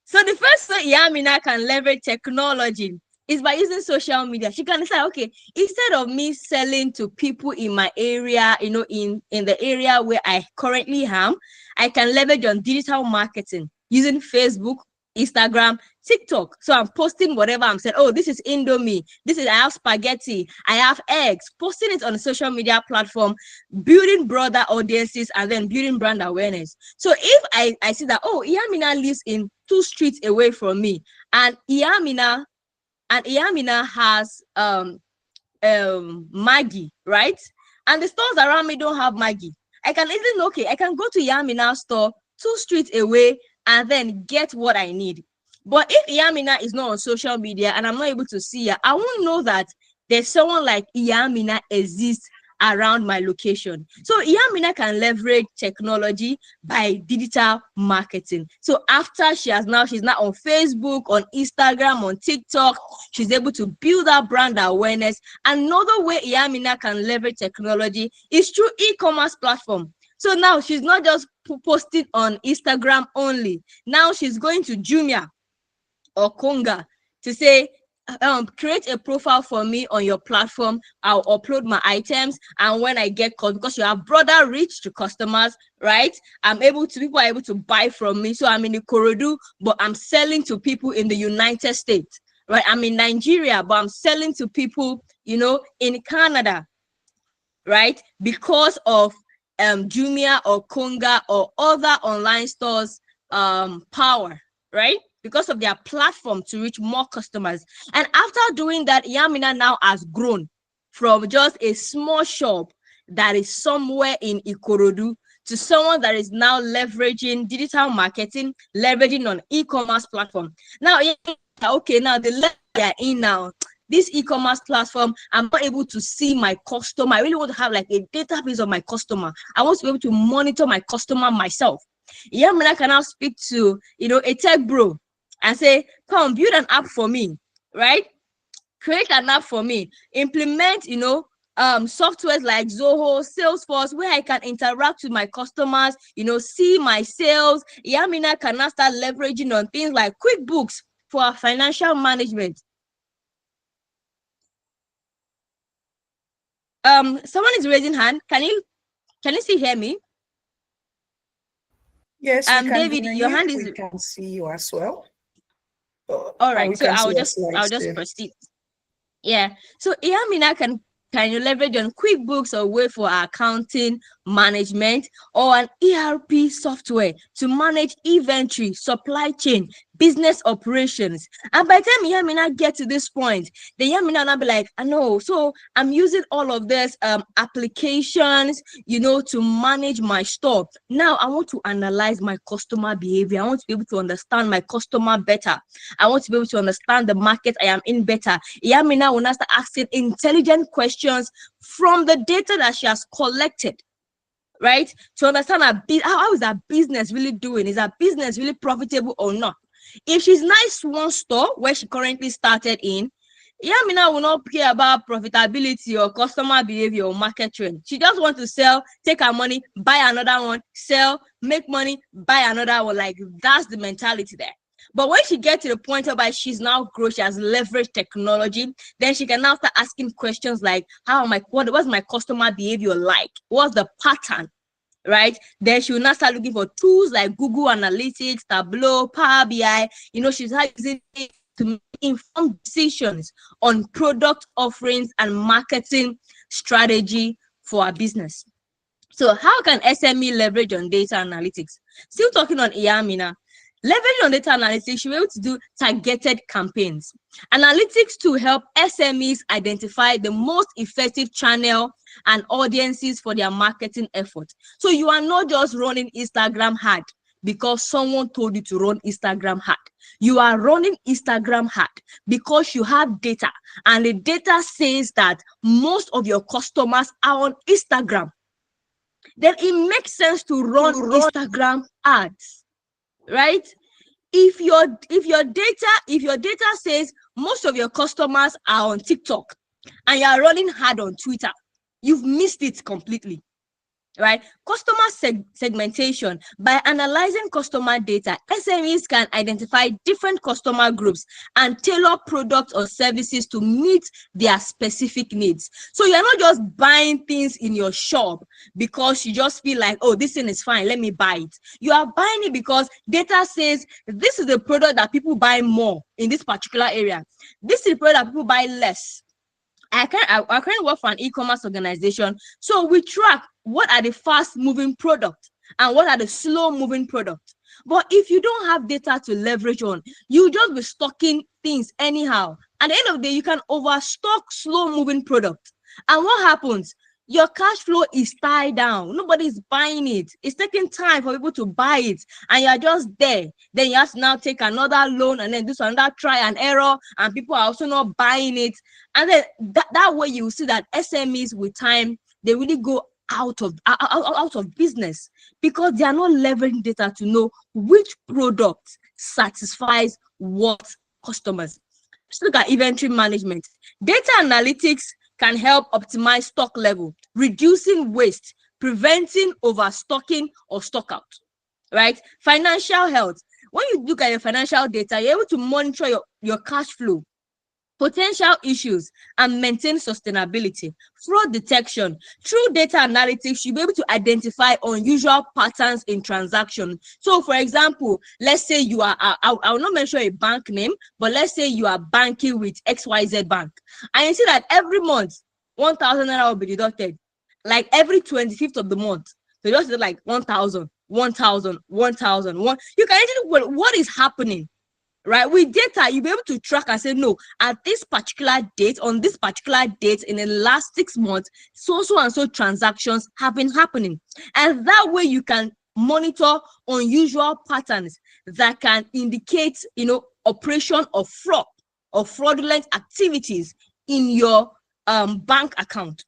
[SPEAKER 3] So the first way Iyamina can leverage technology is by using social media. She can say, okay, instead of me selling to people in my area, in the area where I currently am, I can leverage on digital marketing using Facebook, Instagram, TikTok. So I'm posting whatever I'm saying. Oh, this is Indomie. I have spaghetti. I have eggs. Posting it on a social media platform, building broader audiences, and then building brand awareness. So if I see that, oh, Iyamina lives in 2 streets away from me, and Iyamina has Maggie, right? And the stores around me don't have Maggie. I can go to Iyamina store 2 streets away and then get what I need. But if Iyamina is not on social media and I'm not able to see her, I won't know that there's someone like Iyamina exists around my location. So Iyamina can leverage technology by digital marketing. So after she's now on Facebook, on Instagram, on TikTok, she's able to build her brand awareness. Another way Iyamina can leverage technology is through e-commerce platform. So now she's not just posting on Instagram only. Now she's going to Jumia or Konga to say, create a profile for me on your platform. I'll upload my items, and when I get called, because you have broader reach to customers, right? People are able to buy from me. So I'm in Ikorodu, but I'm selling to people in the United States, right? I'm in Nigeria, but I'm selling to people, in Canada, right? Because of Jumia or Konga or other online stores power, right? Because of their platform to reach more customers. And after doing that, Iyamina now has grown from just a small shop that is somewhere in Ikorodu to someone that is now leveraging digital marketing, leveraging on e-commerce platform. Now, okay, now the level they are in now, this e-commerce platform, I'm not able to see my customer. I really want to have like a database of my customer. I want to be able to monitor my customer myself. Iyamina can now speak to, a tech bro and say, come build an app for me, right? Create an app for me, implement, softwares like Zoho, Salesforce, where I can interact with my customers, see my sales. Iyamina can now start leveraging on things like QuickBooks for our financial management. Someone is raising hand. Can you still hear me?
[SPEAKER 1] Yes, we can
[SPEAKER 3] David,
[SPEAKER 1] hear
[SPEAKER 3] your
[SPEAKER 1] you.
[SPEAKER 3] hand is.
[SPEAKER 1] We can see you as well.
[SPEAKER 3] All
[SPEAKER 1] And
[SPEAKER 3] right,
[SPEAKER 1] we
[SPEAKER 3] so
[SPEAKER 1] can
[SPEAKER 3] I'll
[SPEAKER 1] see your
[SPEAKER 3] just
[SPEAKER 1] slides too.
[SPEAKER 3] proceed. Yeah. So Iyamina can you leverage on QuickBooks or way for accounting management, or an ERP software to manage inventory, supply chain, business operations. And by the time Iyamina get to this point, the Iyamina will be like, I know, so I'm using all of this applications, to manage my store. Now I want to analyze my customer behavior. I want to be able to understand my customer better. I want to be able to understand the market I am in better. Iyamina will now start asking intelligent questions from the data that she has collected, right? To understand how is that business really doing? Is that business really profitable or not? If she's nice one store where she currently started in, Iyamina will not care about profitability or customer behavior or market trend. She just wants to sell, take her money, buy another one, sell, make money, buy another one. Like, that's the mentality there. But when she gets to the point whereby she's now grown, she has leveraged technology, then she can now start asking questions like, what's my customer behavior like? What's the pattern? Right? Then she will now start looking for tools like Google Analytics, Tableau, Power BI. She's using it to make informed decisions on product offerings and marketing strategy for our business. So how can SME leverage on data analytics? Still talking on Iyamina. Leverage on data analytics, you'll be able to do targeted campaigns. Analytics to help SMEs identify the most effective channel and audiences for their marketing efforts. So you are not just running Instagram ad because someone told you to run Instagram ad. You are running Instagram ad because you have data, and the data says that most of your customers are on Instagram. Then it makes sense to run Instagram ads, right? If your data says most of your customers are on TikTok and you are running hard on Twitter, you've missed it completely, right? Customer segmentation. By analyzing customer data, SMEs can identify different customer groups and tailor products or services to meet their specific needs. So you're not just buying things in your shop because you just feel like, oh, this thing is fine, let me buy it. You are buying it because data says this is the product that people buy more in this particular area. This is the product that people buy less. I currently work for an e-commerce organization. So we track what are the fast-moving products and what are the slow-moving products. But if you don't have data to leverage on, you just be stocking things anyhow. At the end of the day, you can overstock slow-moving products. And what happens? Your cash flow is tied down. Nobody's buying it. It's taking time for people to buy it, and you're just there. Then you have to now take another loan and then do another try and error, and people are also not buying it. And then that way you see that SMEs with time, they really go out of business because they are not leveraging data to know which product satisfies what customers. Let's look at inventory management. Data analytics can help optimize stock level, reducing waste, preventing overstocking or stock out, right? Financial health. When you look at your financial data, you're able to monitor your cash flow, potential issues, and maintain sustainability. Fraud detection. Through data analytics, you'll be able to identify unusual patterns in transactions. So, for example, let's say you are, I will not mention a bank name, but let's say you are banking with XYZ Bank, and you see that every month, 1,000 naira will be deducted, like every 25th of the month. So just like 1,000, 1,000, 1,000, one. You can actually, what is happening? Right, with data, you'll be able to track and say, no, at this particular date, on this particular date, in the last 6 months, so and so transactions have been happening. And that way you can monitor unusual patterns that can indicate, operation of fraud or fraudulent activities in your bank account.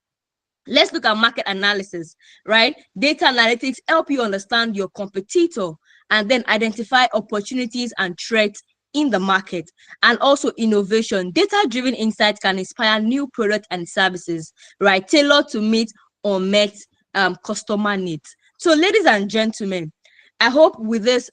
[SPEAKER 3] Let's look at market analysis, right? Data analytics help you understand your competitor and then identify opportunities and threats in the market. And also innovation. Data-driven insights can inspire new products and services, right? Tailored to meet unmet customer needs. So ladies and gentlemen, I hope with this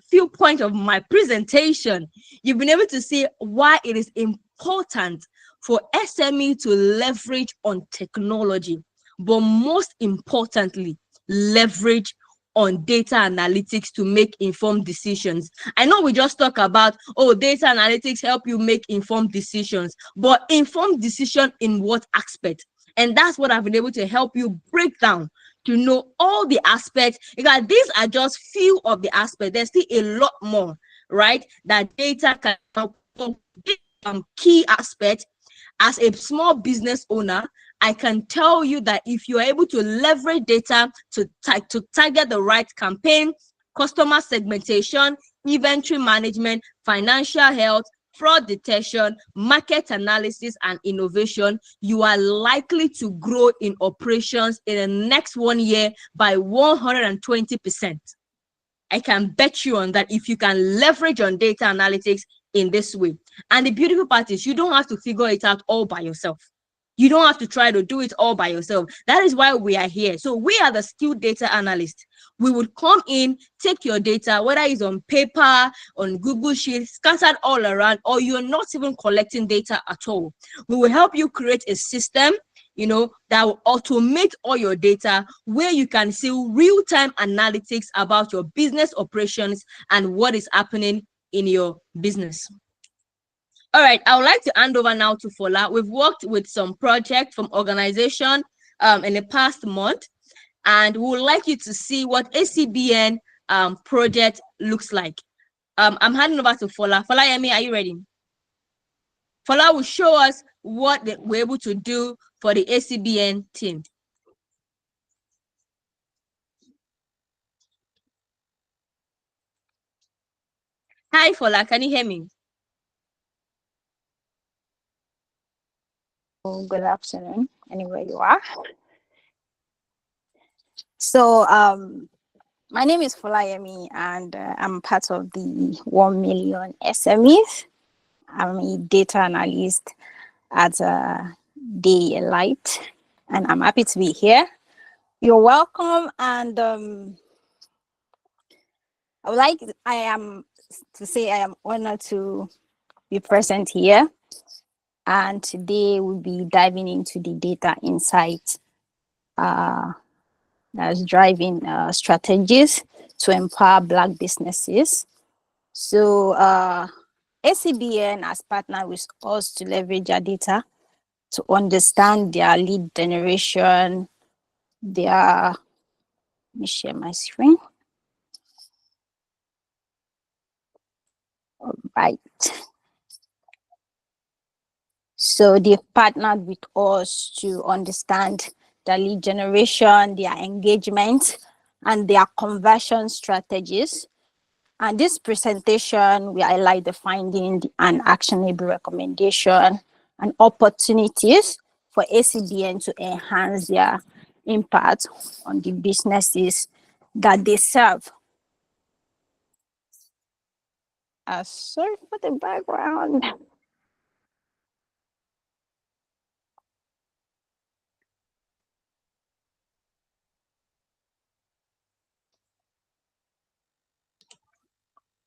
[SPEAKER 3] few points of my presentation, you've been able to see why it is important for SME to leverage on technology, but most importantly, leverage on data analytics to make informed decisions. I know we just talk about, oh, data analytics help you make informed decisions, but informed decision in what aspect? And that's what I've been able to help you break down to know all the aspects, because these are just few of the aspects. There's still a lot more, right? That data can help. Key aspect. As a small business owner, I can tell you that if you're able to leverage data to target the right campaign, customer segmentation, inventory management, financial health, fraud detection, market analysis, and innovation, you are likely to grow in operations in the next 1 year by 120%. I can bet you on that if you can leverage on data analytics in this way. And the beautiful part is you don't have to figure it out all by yourself. You don't have to try to do it all by yourself. That is why we are here. So we are the skilled data analysts. We would come in, take your data, whether it's on paper, on Google Sheets, scattered all around, or you're not even collecting data at all. We will help you create a system, that will automate all your data, where you can see real-time analytics about your business operations and what is happening in your business. All right, I would like to hand over now to Fola. We've worked with some projects from organization in the past month, and we would like you to see what ACBN project looks like. I'm handing over to Fola. Fola Yemi, are you ready? Fola will show us what we're able to do for the ACBN team. Hi, Fola, can you hear me?
[SPEAKER 7] Good afternoon, anywhere you are. So, my name is Folayemi, and I'm part of the 1 million SMEs. I'm a data analyst at Daylight, and I'm happy to be here. You're welcome, and I am honored to be present here. And today we'll be diving into the data insight that's driving strategies to empower Black businesses. So ACBN has partnered with us to leverage our data to understand their lead generation, let me share my screen. All right. So they've partnered with us to understand their lead generation, their engagement, and their conversion strategies. And this presentation, we highlight the finding and actionable recommendation and opportunities for ACBN to enhance their impact on the businesses that they serve. Sorry for the background.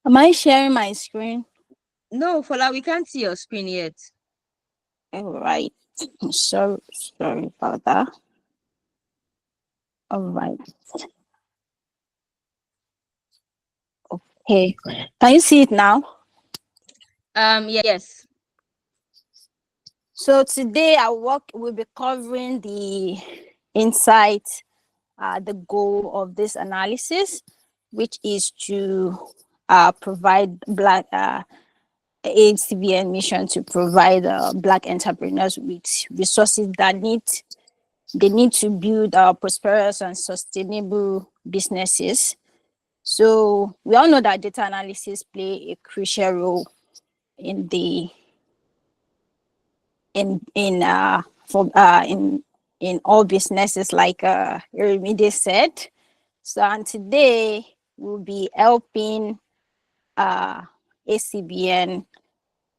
[SPEAKER 7] Am I sharing my screen?
[SPEAKER 3] No, Fola, we can't see your screen yet.
[SPEAKER 7] All right. So sorry about that. All right. Okay. Can you see it now?
[SPEAKER 3] Yes.
[SPEAKER 7] So today we'll be covering the insight, the goal of this analysis, which is to provide Black ACBN mission to provide Black entrepreneurs with resources that they need to build prosperous and sustainable businesses. So we all know that data analysis play a crucial role in the in all businesses, like Irimide said. So, and today we'll be helping ACBN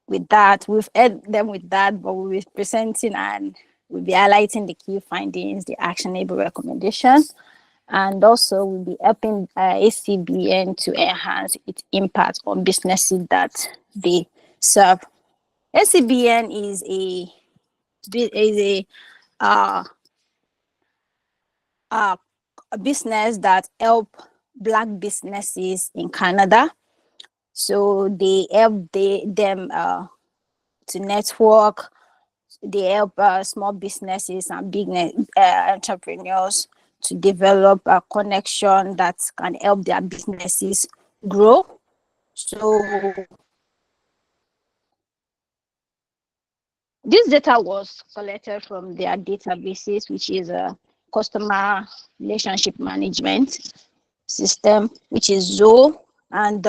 [SPEAKER 7] with that. We've helped them with that, but we'll be presenting and we'll be highlighting the key findings, the actionable recommendations, and also we'll be helping ACBN to enhance its impact on businesses that they serve. ACBN is a business that help Black businesses in Canada. So they help them to network. They help small businesses and big entrepreneurs to develop a connection that can help their businesses grow. So this data was collected from their databases, which is a customer relationship management system, which is ZO. And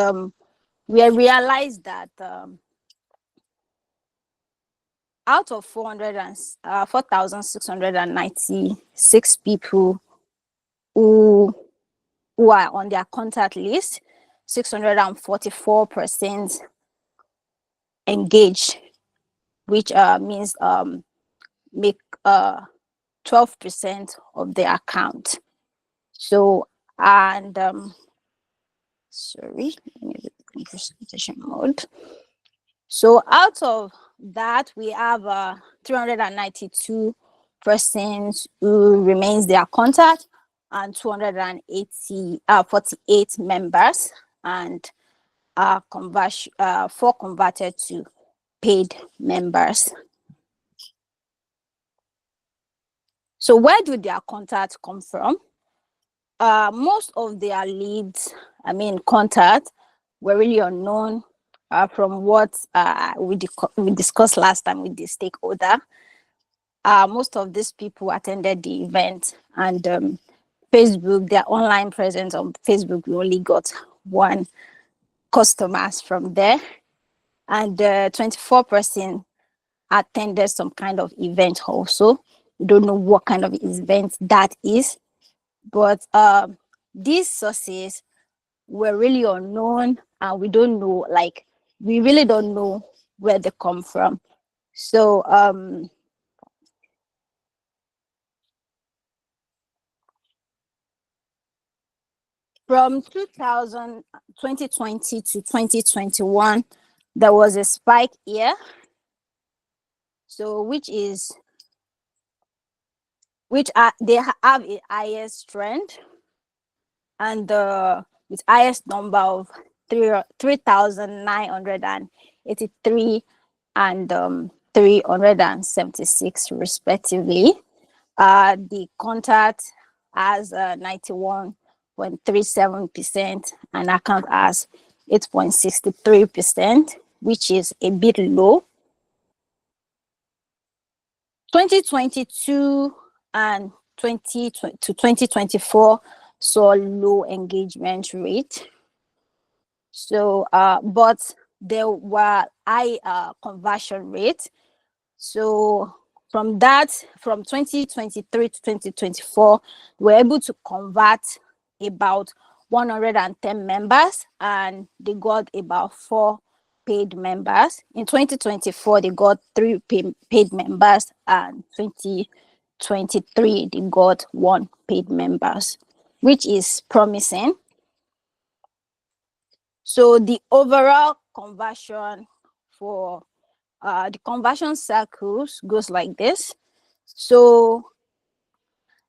[SPEAKER 7] we realized that out of 4,696 people who are on their contact list, 644% engaged, which means make 12% of the account. So, and sorry, in presentation mode. So out of that, we have 392 persons who remains their contact, and 48 members, and 4 converted to paid members. So where do their contacts come from? Most of their leads, contacts, were really unknown from what we discussed last time with the stakeholder. Most of these people attended the event, and Facebook, their online presence on Facebook, we only got 1 customers from there, and 24% attended some kind of event also. We don't know what kind of event that is, but these sources were really unknown, and we don't know, we really don't know where they come from. So from 2020 to 2021, there was a spike here. So they have a highest trend, and with highest number of 3,983 and 376 respectively. The contact has 91.37% and account has 8.63%, which is a bit low. 2022 and 2024 saw low engagement rate. So, but there were high conversion rate. So from 2023 to 2024, we're able to convert about 110 members, and they got about 4 paid members. In 2024, they got 3 paid members, and 2023, they got 1 paid members, which is promising. So the overall conversion for the conversion cycles goes like this. So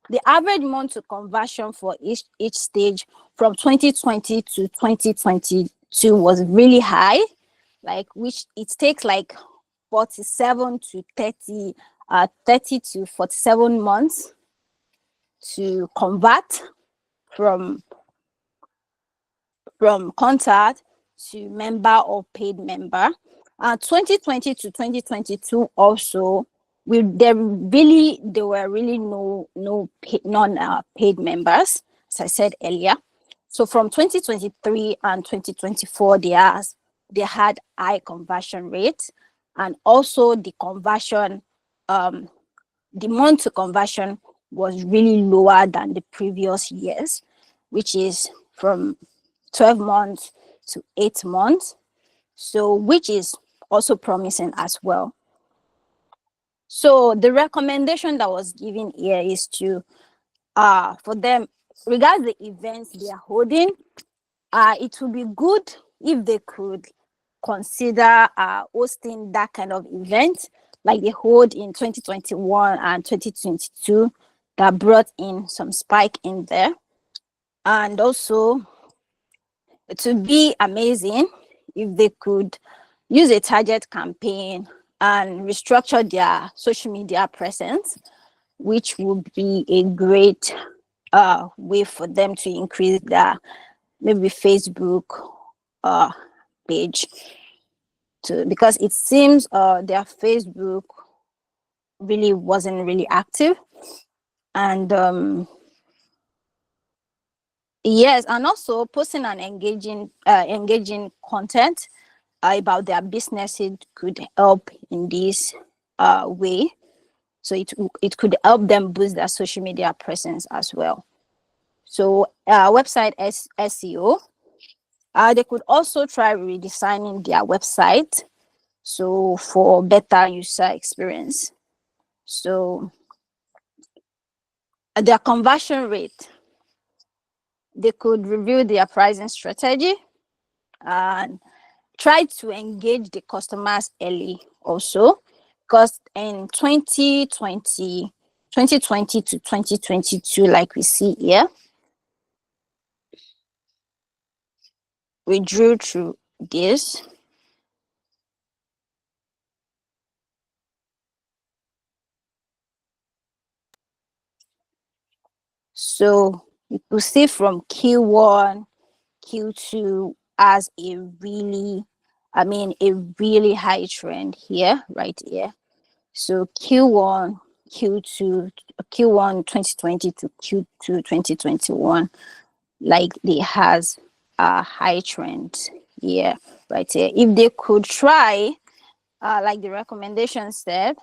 [SPEAKER 7] the average month to conversion for each stage from 2020 to 2022 was really high, which it takes 47 to 30 to 47 months to convert from contact to member or paid member. 2020 to 2022 also, there were really non-paid members, as I said earlier. So from 2023 and 2024, they had high conversion rates, and also the conversion the month to conversion was really lower than the previous years, which is from 12 months to 8 months. So, which is also promising as well. So the recommendation that was given here is to for them, regarding the events they are holding, it would be good if they could consider hosting that kind of event like they hold in 2021 and 2022 that brought in some spike in there. And also, it would be amazing if they could use a target campaign and restructure their social media presence, which would be a great way for them to increase their maybe Facebook page to, because it seems their Facebook really wasn't really active. And yes, and also posting and engaging content about their businesses could help in this way. So it could help them boost their social media presence as well. So website SEO, they could also try redesigning their website so for better user experience. So their conversion rate, they could review their pricing strategy and try to engage the customers early also, because in 2020 to 2022, like we see here, we drew through this. So you could see from Q1, Q2 as a really, a really high trend here, right here. So Q1, Q2, Q1 2020 to Q2 2021, like they has a high trend here, right here. If they could try, like the recommendation said,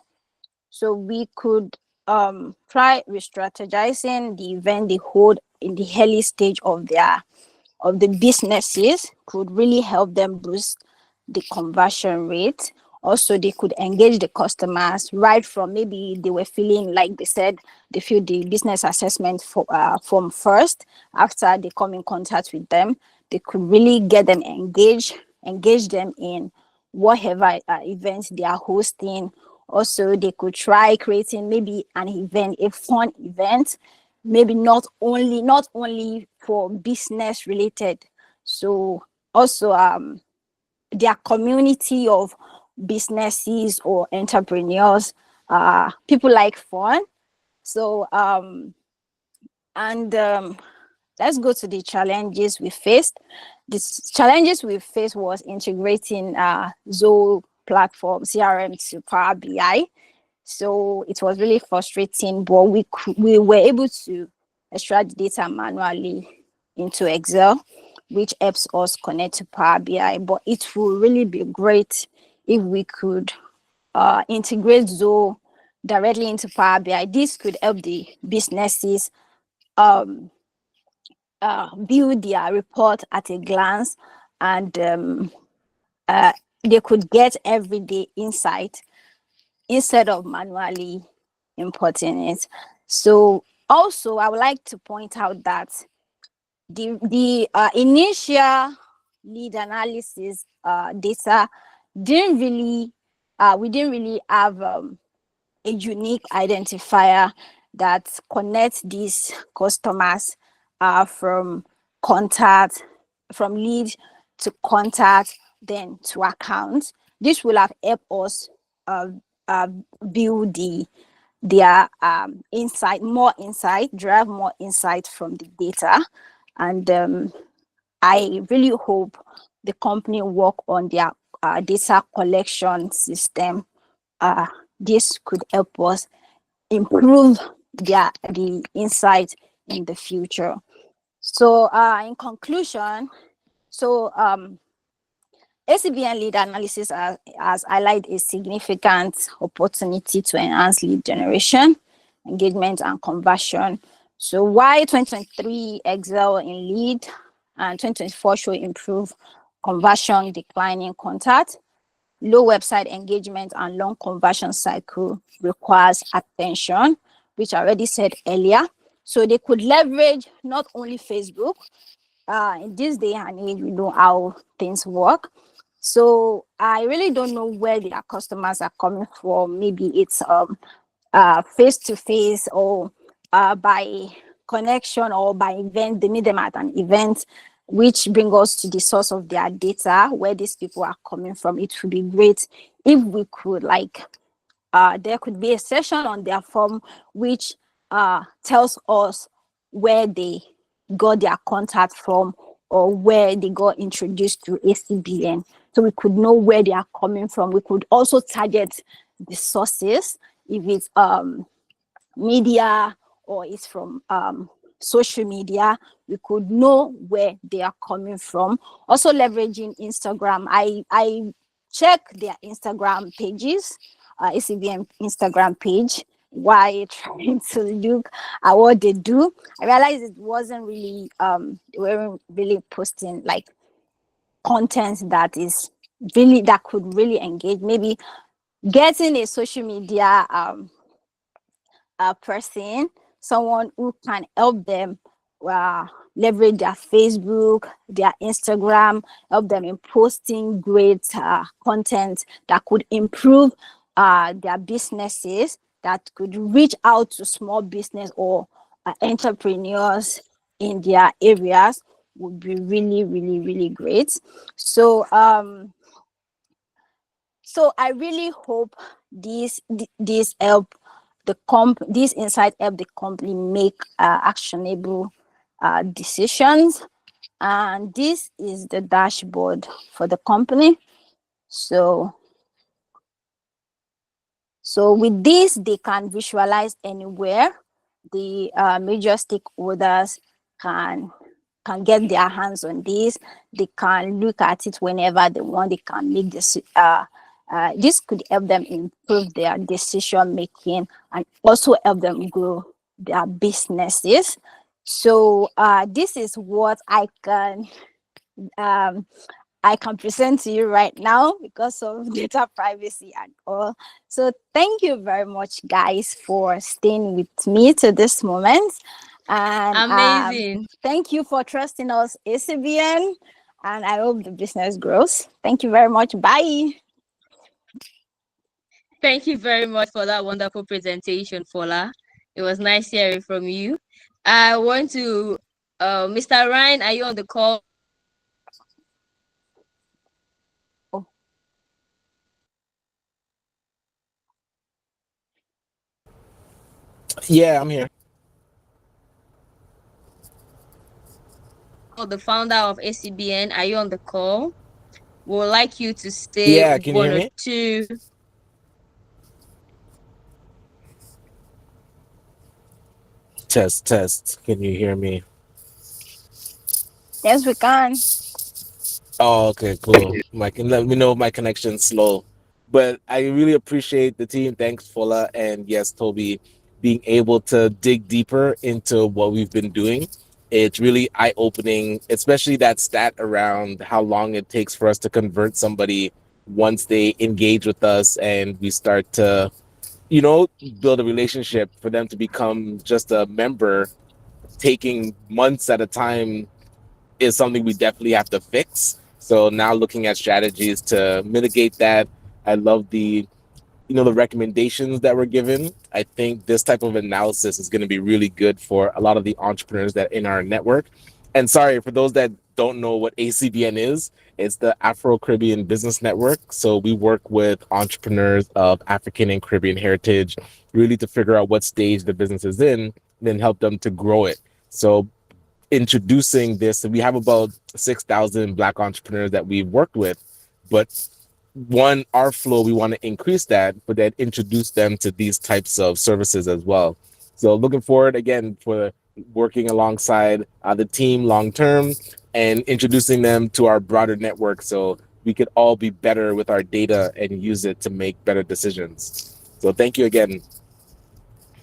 [SPEAKER 7] so we could try re-strategizing the event they hold in the early stage of the businesses could really help them boost the conversion rate. Also, they could engage the customers right from maybe they were feeling like they said they fill the business assessment form first. After they come in contact with them, they could really get them engage them in whatever events they are hosting. Also, they could try creating maybe an event, a fun event, maybe not only for business related. So also their community of businesses or entrepreneurs, people like fun. So and let's go to the challenges we faced. The challenges we faced was integrating Zoho platform CRM to Power BI. So it was really frustrating, but we were able to extract the data manually into Excel, which helps us connect to Power BI. But it will really be great if we could integrate Zoho directly into Power BI. This could help the businesses view their report at a glance, and they could get everyday insight instead of manually importing it. So also, I would like to point out that the initial lead analysis data didn't really, we didn't really have a unique identifier that connects these customers from contact, from lead to contact, then to account. This will have helped us build their more insight, drive more insight from the data. And I really hope the company work on their data collection system. This could help us improve the insight in the future. So in conclusion, so ACBN lead analysis has highlighted a significant opportunity to enhance lead generation, engagement, and conversion. So while 2023 excel in lead and 2024 show improve conversion, declining contact, low website engagement, and long conversion cycle requires attention, which I already said earlier. So they could leverage not only Facebook. In this day and age, we know how things work. So I really don't know where their customers are coming from. Maybe it's face to face, or by connection, or by event. They meet them at an event, which brings us to the source of their data, where these people are coming from. It would be great if we could, like, there could be a session on their form which tells us where they got their contact from, or where they got introduced to ACBN, so we could know where they are coming from. We could also target the sources, if it's media or it's from social media. We could know where they are coming from. Also leveraging Instagram. I check their Instagram pages, ACBN Instagram page, while trying to look at what they do. I realized it wasn't really they weren't really posting like content that could really engage. Maybe getting a social media person, someone who can help them leverage their Facebook, their Instagram, help them in posting great content that could improve their businesses, that could reach out to small business or entrepreneurs in their areas, would be really, really, really great. So so I really hope this help these insights help the company make actionable decisions. And this is the dashboard for the company. So with this, they can visualize anywhere. The major stakeholders can get their hands on this. They can look at it whenever they want. They can make this. This could help them improve their decision making, and also help them grow their businesses. So this is what I can present to you right now, because of data privacy and all. So thank you very much, guys, for staying with me to this moment. And
[SPEAKER 3] Amazing.
[SPEAKER 7] thank you for trusting us, ACBN, and I hope the business grows. Thank you very much. Bye.
[SPEAKER 3] Thank you very much for that wonderful presentation, Fola. It was nice hearing from you. I want to, Mr. Ryan, are you on the call?
[SPEAKER 2] Yeah, I'm here.
[SPEAKER 3] The founder of ACBN, are you on the call? We would like you to say
[SPEAKER 2] Yeah, can you
[SPEAKER 3] one
[SPEAKER 2] hear
[SPEAKER 3] or
[SPEAKER 2] me?
[SPEAKER 3] two.
[SPEAKER 2] Test. Can you hear me?
[SPEAKER 7] Yes, we can.
[SPEAKER 2] Oh, okay, cool. Let me know if my connection's slow. But I really appreciate the team. Thanks, Fola, and yes, Toby, being able to dig deeper into what we've been doing. It's really eye-opening, especially that stat around how long it takes for us to convert somebody once they engage with us and we start to, build a relationship. For them to become just a member, taking months at a time, is something we definitely have to fix. So now looking at strategies to mitigate that. I love the recommendations that were given. I think this type of analysis is going to be really good for a lot of the entrepreneurs that in our network. And sorry for those that don't know what ACBN is. It's the Afro-Caribbean Business Network. So we work with entrepreneurs of African and Caribbean heritage, really to figure out what stage the business is in, then help them to grow it. So introducing this, we have about 6,000 Black entrepreneurs that we've worked with, but our flow, we want to increase that, but then introduce them to these types of services as well. So looking forward again for working alongside the team long term and introducing them to our broader network. So we could all be better with our data and use it to make better decisions. So thank you again.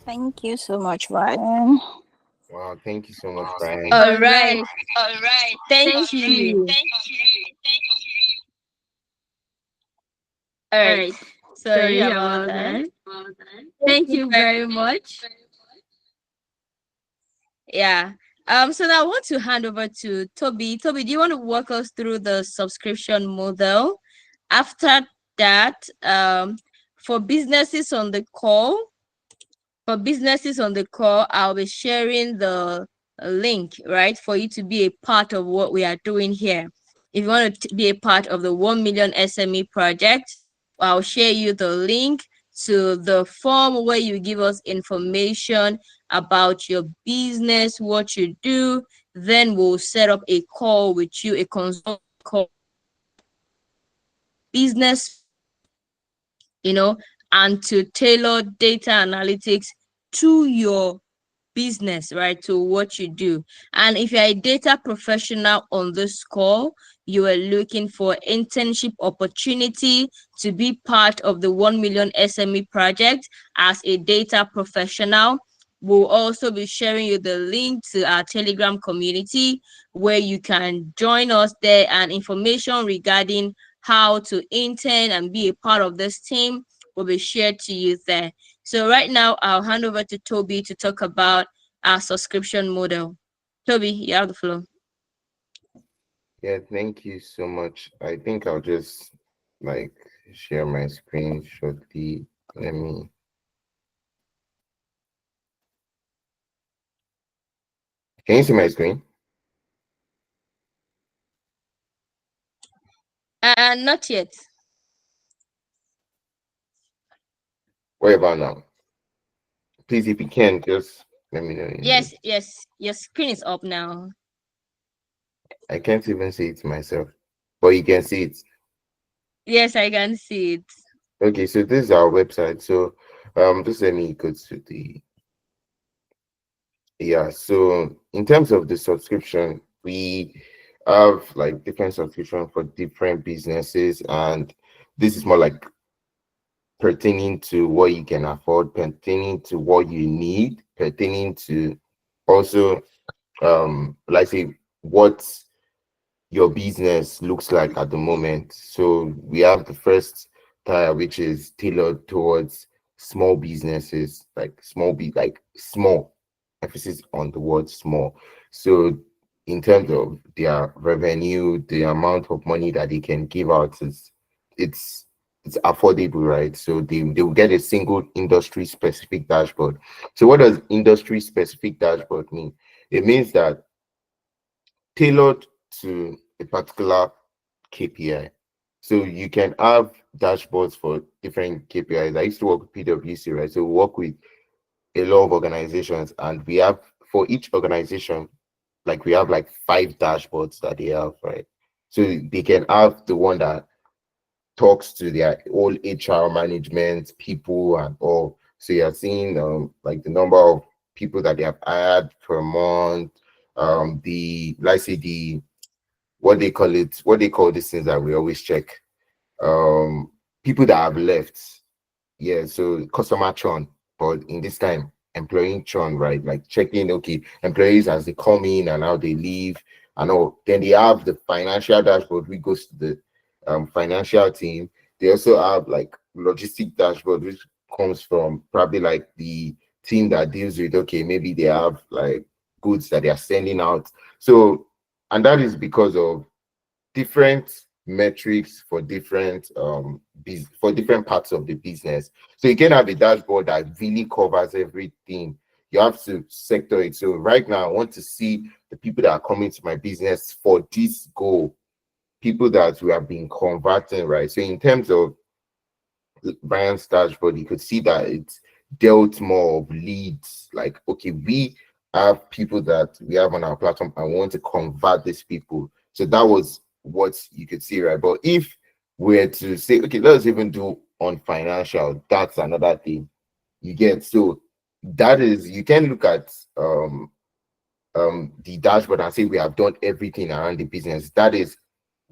[SPEAKER 7] Thank you so much, Brian.
[SPEAKER 4] Wow, thank you so much, Brian.
[SPEAKER 3] All right. Thank you. All right. Sorry about that. Thank you very much. Yeah. So now I want to hand over to Toby. Toby, do you want to walk us through the subscription model? After that, for businesses on the call, I'll be sharing the link, right, for you to be a part of what we are doing here. If you want to be a part of the 1 million SME project, I'll share you the link to the form where you give us information about your business, what you do. Then we'll set up a call with you, a consult call, business, and to tailor data analytics to your business, right? To what you do. And if you're a data professional on this call, you are looking for internship opportunity to be part of the 1 million SME project as a data professional. We'll also be sharing you the link to our Telegram community where you can join us there, and information regarding how to intern and be a part of this team will be shared to you there. So right now, I'll hand over to Toby to talk about our subscription model. Toby, you have the floor.
[SPEAKER 4] Yeah, thank you so much. I think I'll just share my screen shortly. Let me. Can you see my screen?
[SPEAKER 3] Not yet.
[SPEAKER 4] What about now? Please, if you can, just let me know.
[SPEAKER 3] Yes, your screen is up now.
[SPEAKER 4] I can't even see it myself, but you can see it.
[SPEAKER 3] Yes, I can see it.
[SPEAKER 4] Okay, so this is our website. So just let me go to the so in terms of the subscription, we have like different subscription for different businesses, and this is more like pertaining to what you can afford, pertaining to what you need, pertaining to also like say what your business looks like at the moment. So we have the first tier, which is tailored towards small businesses, like small, emphasis on the word small. So in terms of their revenue, the amount of money that they can give out is it's it's affordable, right? So they will get a single industry specific dashboard. So what does industry specific dashboard mean? It means that tailored to a particular KPI. So you can have dashboards for different KPIs. I used to work with PwC, right? So we work with a lot of organizations, and we have for each organization, like we have like 5 dashboards that they have, right? So they can have the one that talks to their all HR management people and all. So you're seeing like the number of people that they have hired per month, the let's say the what they call it, what they call these things that we always check. People that have left. Yeah, so customer churn, but in this time, employee churn, right? Like checking, okay, employees as they come in and how they leave and all. Then they have the financial dashboard, which goes to the financial team. They also have like logistic dashboard, which comes from probably like the team that deals with, okay, maybe they have like goods that they are sending out. So, and that is because of different metrics for different for different parts of the business. So you can have a dashboard that really covers everything. You have to sector it. So right now I want to see the people that are coming to my business for this goal, people that we have been converting, right? So in terms of Brian's dashboard, you could see that it's dealt more of leads. Like, okay, we have people that we have on our platform and we want to convert these people. So that was what you could see, right? But if we're to say, okay, let's even do on financial, that's another thing you get. So that is, you can look at the dashboard and say we have done everything around the business. That is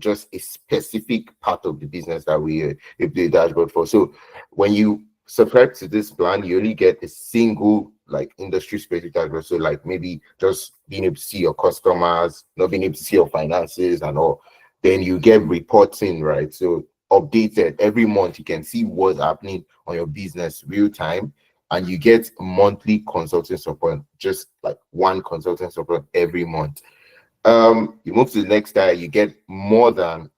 [SPEAKER 4] just a specific part of the business that we the dashboard for. So when you subscribe to this plan, you only get a single like industry specific dashboard. So like maybe just being able to see your customers, not being able to see your finances and all. Then you get reporting, right? So updated every month, you can see what's happening on your business real time, and you get monthly consulting support, just like one consulting support every month. You move to the next tier, you get more than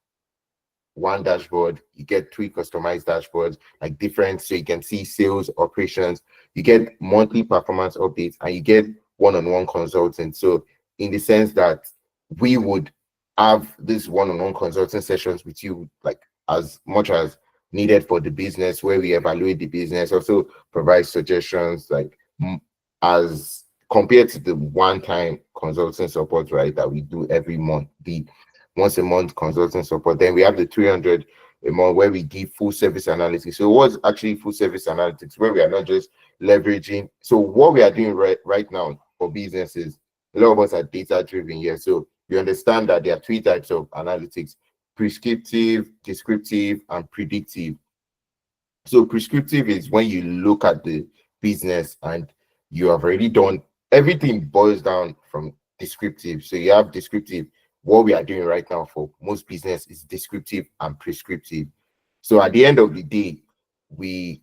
[SPEAKER 4] one dashboard. You get three customized dashboards, like different, so you can see sales, operations. You get monthly performance updates, and you get one-on-one consulting. So in the sense that we would have this one-on-one consulting sessions with you, like as much as needed for the business, where we evaluate the business, also provide suggestions, like as compared to the one-time consulting support, right, that we do every month, the once a month consulting support. Then we have the 300 a month where we give full service analytics. So what's actually full service analytics? Where we are not just leveraging. So what we are doing right now for businesses, a lot of us are data driven here. So we understand that there are three types of analytics: prescriptive, descriptive, and predictive. So prescriptive is when you look at the business and you have already done everything, boils down from descriptive. So you have descriptive. What we are doing right now for most business is descriptive and prescriptive. So at the end of the day, we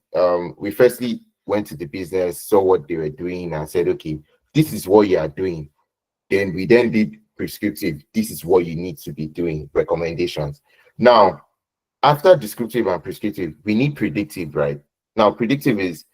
[SPEAKER 4] firstly went to the business, saw what they were doing, and said, okay, this is what you are doing. Then we then did prescriptive. This is what you need to be doing, recommendations. Now, after descriptive and prescriptive, we need predictive, right? Now, predictive is,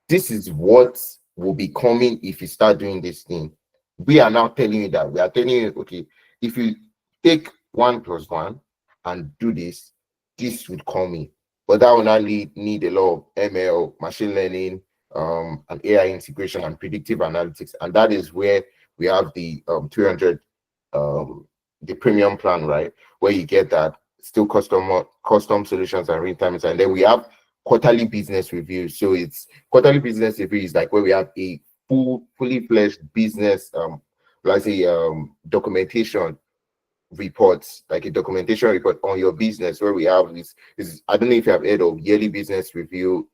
[SPEAKER 4] this is what will be coming if you start doing this thing. We are now telling you that. We are telling you, okay, if you take 1 + 1 and do this, this would come in. But that will not need a lot of ML, machine learning, and AI integration and predictive analytics. And that is where we have the 300, the premium plan, right? Where you get that still custom solutions and real time. And then we have quarterly business reviews. So it's quarterly business review is like where we have a fully fledged business, let's say documentation reports, like a documentation report on your business, where we have this I don't know if you have heard of yearly business review,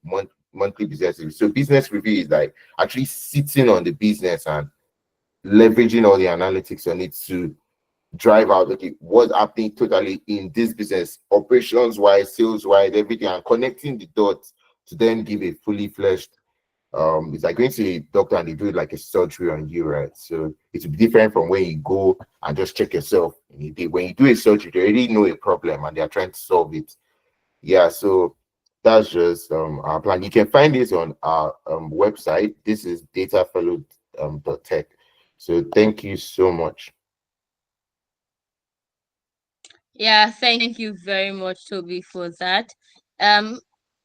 [SPEAKER 4] monthly business review. So business review is like actually sitting on the business and leveraging all the analytics on it to drive out, okay, what's happening totally in this business, operations wise, sales wise, everything, and connecting the dots to then give a fully fledged it's like going to a doctor and they do like a surgery on you, right? So it's different from when you go and just check yourself in a day. When you do a surgery, they already know a problem and they are trying to solve it. Yeah, so that's just our plan. You can find this on our website. This is datafellow.tech. So thank you so much.
[SPEAKER 3] Yeah, thank you very much, Toby, for that.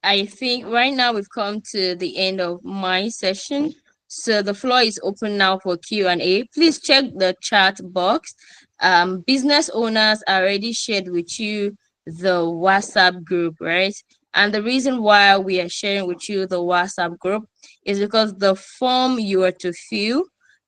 [SPEAKER 3] I think right now we've come to the end of my session. So the floor is open now for Q&A. Please check the chat box. Business owners already shared with you the WhatsApp group, right? And the reason why we are sharing with you the WhatsApp group is because the form you are to fill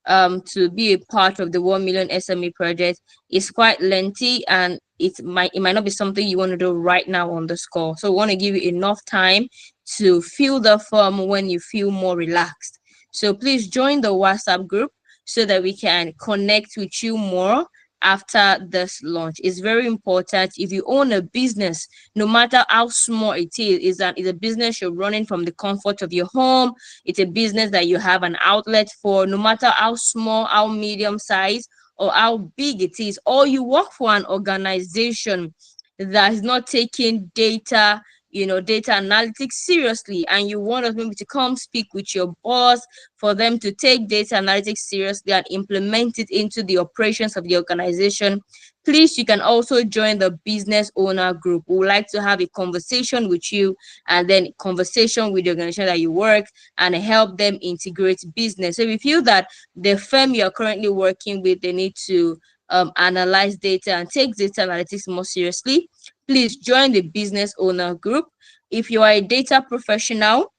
[SPEAKER 3] to be a part of the 1 million SME project is quite lengthy, and it might not be something you want to do right now on the call. So we want to give you enough time to fill the form when you feel more relaxed. So please join the WhatsApp group so that we can connect with you more after this launch. It's very important. If you own a business, no matter how small it is a business you're running from the comfort of your home. It's a business that you have an outlet for, no matter how small, how medium size, or how big it is, or you work for an organization that is not taking data analytics seriously, and you want us maybe to come speak with your boss for them to take data analytics seriously and implement it into the operations of the organization, please, you can also join the business owner group. We would like to have a conversation with you, and then conversation with the organization that you work, and help them integrate business. So if you feel that the firm you're currently working with, they need to analyze data and take data analytics more seriously, please join the business owner group. If you are a data professional,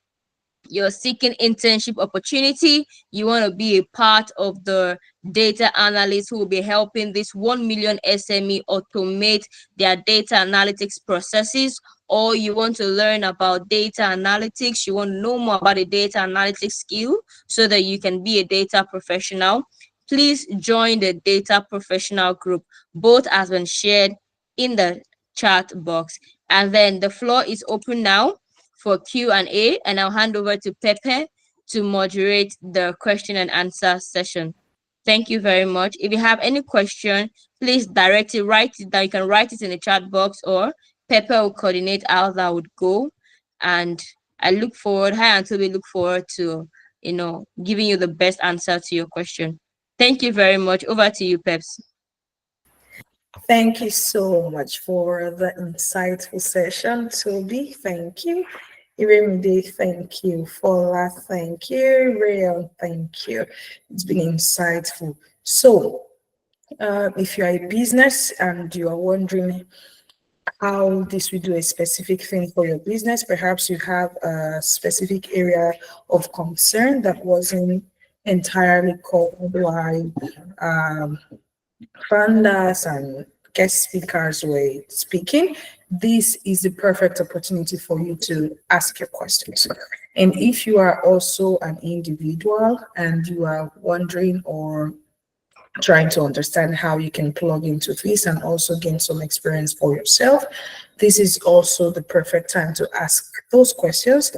[SPEAKER 3] you're seeking internship opportunity, you want to be a part of the data analysts who will be helping this 1 million SME automate their data analytics processes, or you want to learn about data analytics, you want to know more about the data analytics skill so that you can be a data professional, please join the data professional group. Both has been shared in the chat box. And then the floor is open now for Q&A, and I'll hand over to Pepe to moderate the question and answer session. Thank you very much. If you have any question, please write it down. You can write it in the chat box, or Pepe will coordinate how that would go. And I look forward, hi until we look forward to, giving you the best answer to your question. Thank you very much. Over to you, Peps.
[SPEAKER 1] Thank you so much for the insightful session, Toby. Thank you. Iremide, thank you. Fola, thank you. Rayon, thank you. It's been insightful. So, if you are a business and you are wondering how this will do a specific thing for your business, perhaps you have a specific area of concern that wasn't entirely covered by funders and guest speakers were speaking, this is the perfect opportunity for you to ask your questions. And if you are also an individual and you are wondering or trying to understand how you can plug into this and also gain some experience for yourself, this is also the perfect time to ask those questions.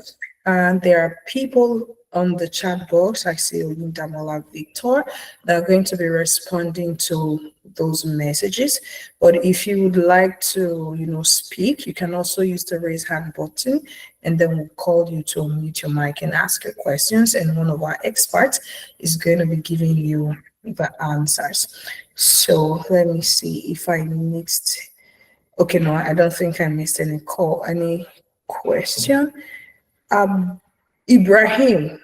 [SPEAKER 1] And there are people on the chat box, I see Damola Victor, that are going to be responding to those messages. But if you would like to, speak, you can also use the raise hand button, and then we'll call you to unmute your mic and ask your questions. And one of our experts is going to be giving you the answers. So let me see if I missed. Okay, no, I don't think I missed any question. Ibrahim,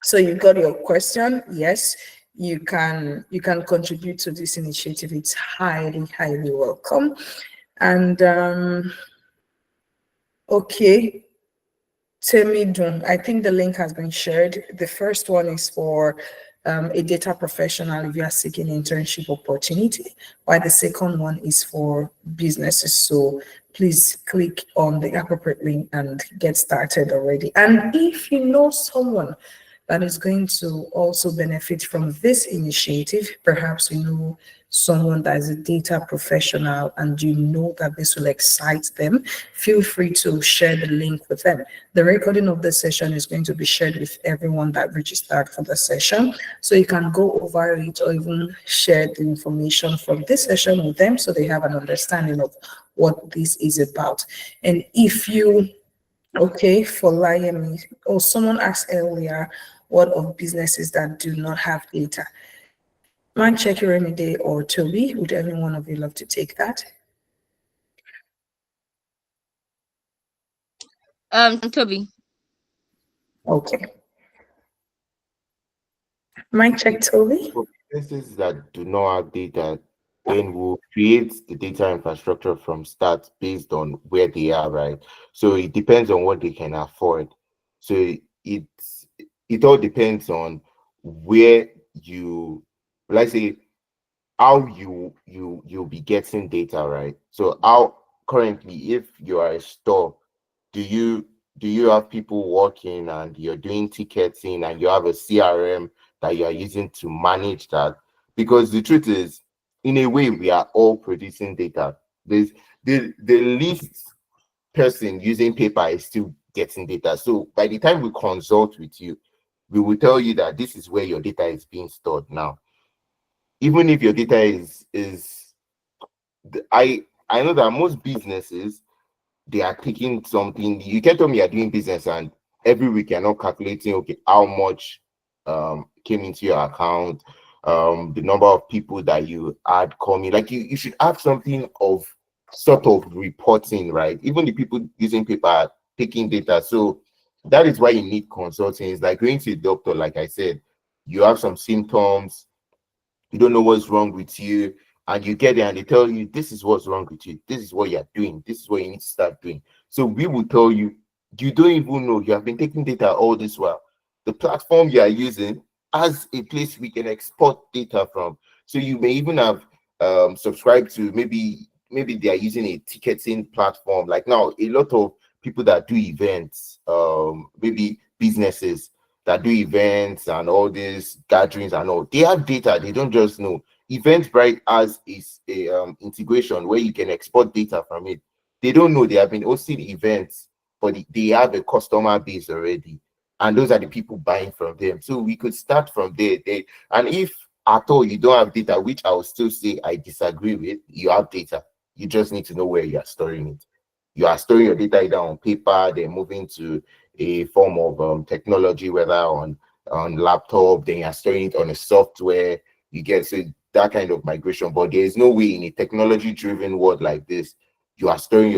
[SPEAKER 1] so you got your question. Yes, you can contribute to this initiative. It's highly welcome. And okay, Temidun, I think the link has been shared. The first one is for a data professional if you are seeking internship opportunity, while the second one is for businesses. So please click on the appropriate link and get started already. And if you know someone that is going to also benefit from this initiative, perhaps you know someone that is a data professional and you know that this will excite them, feel free to share the link with them. The recording of the session is going to be shared with everyone that registered for the session. So you can go over it or even share the information from this session with them so they have an understanding of what this is about. And if you, okay, for Liam, or someone asked earlier, what of businesses that do not have data? Man, check your Remedy or Toby. Would any one of you love to take that?
[SPEAKER 3] Toby.
[SPEAKER 1] Okay. Mic check, Toby.
[SPEAKER 4] For businesses that do not have data, then we'll create the data infrastructure from start based on where they are, right? So it depends on what they can afford. So it all depends on where you, let's say, how you'll be getting data, right? So how currently, if you are a store, do you have people working and you're doing ticketing and you have a CRM that you are using to manage that? Because the truth is, in a way, we are all producing data. There's the least person using paper is still getting data. So by the time we consult with you, we will tell you that this is where your data is being stored now. Even if your data is I know that most businesses, they are taking something. You can tell me you're doing business and every week you're not calculating, okay, how much came into your account, the number of people that you had coming. Like you should have something of sort of reporting, right? Even the people using paper are taking data. So that is why you need consulting. It's like going to a doctor, like I said, you have some symptoms, you don't know what's wrong with you, and you get there and they tell you this is what's wrong with you, this is what you're doing, this is what you need to start doing. So we will tell you You don't even know you have been taking data all this while. The platform you are using has a place we can export data from. So you may even have subscribed to, maybe they are using a ticketing platform. Like now, a lot of people that do events, maybe businesses that do events and all these gatherings and all, they have data. They don't just know. Eventbrite has is a integration where you can export data from it. They don't know they have been hosting events, but they have a customer base already, and those are the people buying from them. So we could start from there. And if at all you don't have data, which I will still say I disagree with, you have data. You just need to know where you are storing it. You are storing your data either on paper, then moving to a form of technology, whether on laptop, then you're storing it on a software. You get, so that kind of migration. But there is no way in a technology-driven world like this you are storing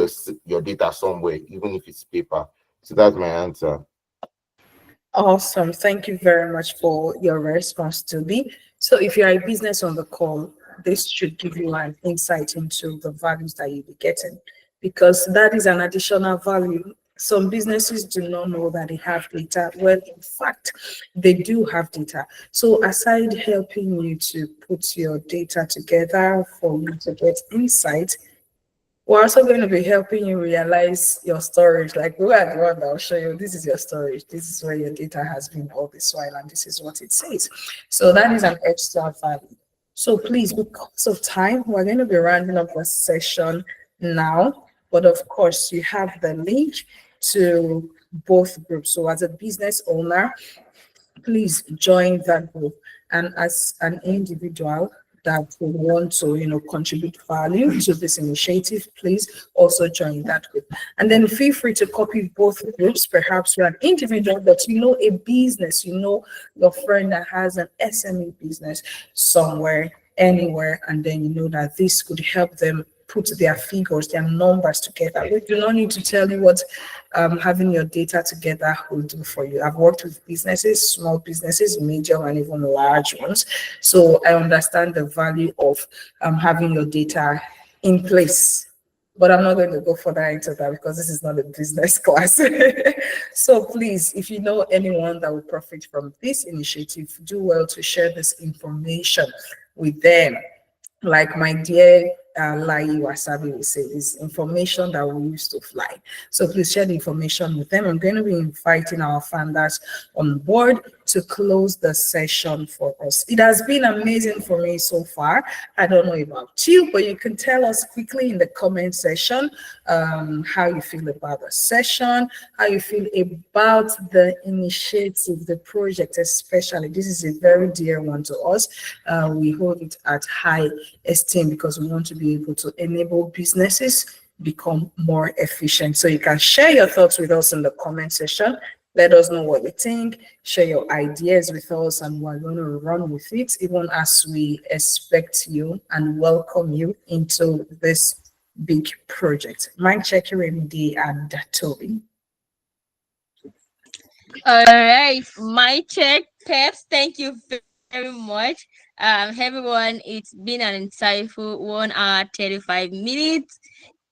[SPEAKER 4] your data somewhere, even if it's paper. So that's my answer.
[SPEAKER 1] Awesome. Thank you very much for your response, Toby. So, if you're a business on the call, this should give you an insight into the values that you'll be getting, because that is an additional value. Some businesses do not know that they have data. Well, in fact, they do have data. So, aside helping you to put your data together for you to get insight, we're also going to be helping you realize your storage. Like, we are the one that will show you this is your storage, this is where your data has been all this while, and this is what it says. So that is an extra value. So please, because of time, we're going to be rounding up the session now. But of course, you have the link to both groups. So as a business owner, please join that group. And as an individual that would want to, contribute value to this initiative, please also join that group. And then feel free to copy both groups. Perhaps you're an individual, but you know a business, you know your friend that has an SME business somewhere, anywhere, and then you know that this could help them put their figures, their numbers together. We do not need to tell you what having your data together will do for you. I've worked with businesses, small businesses, medium, and even large ones. So I understand the value of having your data in place. But I'm not going to go further into that because this is not a business class. So please, if you know anyone that will profit from this initiative, do well to share this information with them. Like my dear Lai Wasabi will say, is information that we used to fly. So please share the information with them. I'm going to be inviting our founders on board to close the session for us. It has been amazing for me so far. I don't know about you, but you can tell us quickly in the comment section how you feel about the session, how you feel about the initiative, the project especially. This is a very dear one to us. We hold it at high esteem because we want to be able to enable businesses become more efficient. So you can share your thoughts with us in the comment section. Let us know what you think, share your ideas with us, and we're going to run with it, even as we expect you and welcome you into this big project. Mind check Remedy and Toby.
[SPEAKER 3] All right, my check, Peps. Thank you very much. Everyone, it's been an insightful 1 hour 35 minutes,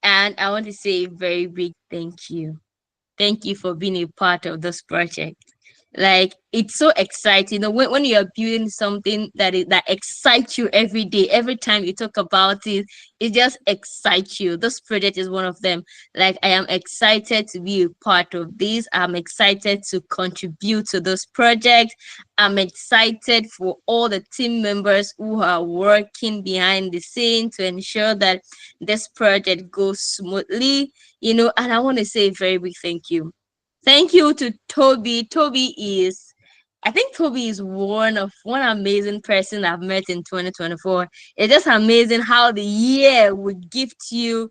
[SPEAKER 3] and I want to say a very big thank you. Thank you for being a part of this project. Like, it's so exciting. When you're building something that excites you every day, every time you talk about it, it just excites you. This project is one of them. Like, I am excited to be a part of this. I'm excited to contribute to this project. I'm excited for all the team members who are working behind the scene to ensure that this project goes smoothly. And I want to say a very big thank you. Thank you to Toby. I think Toby is one amazing person I've met in 2024. It's just amazing how the year would gift you,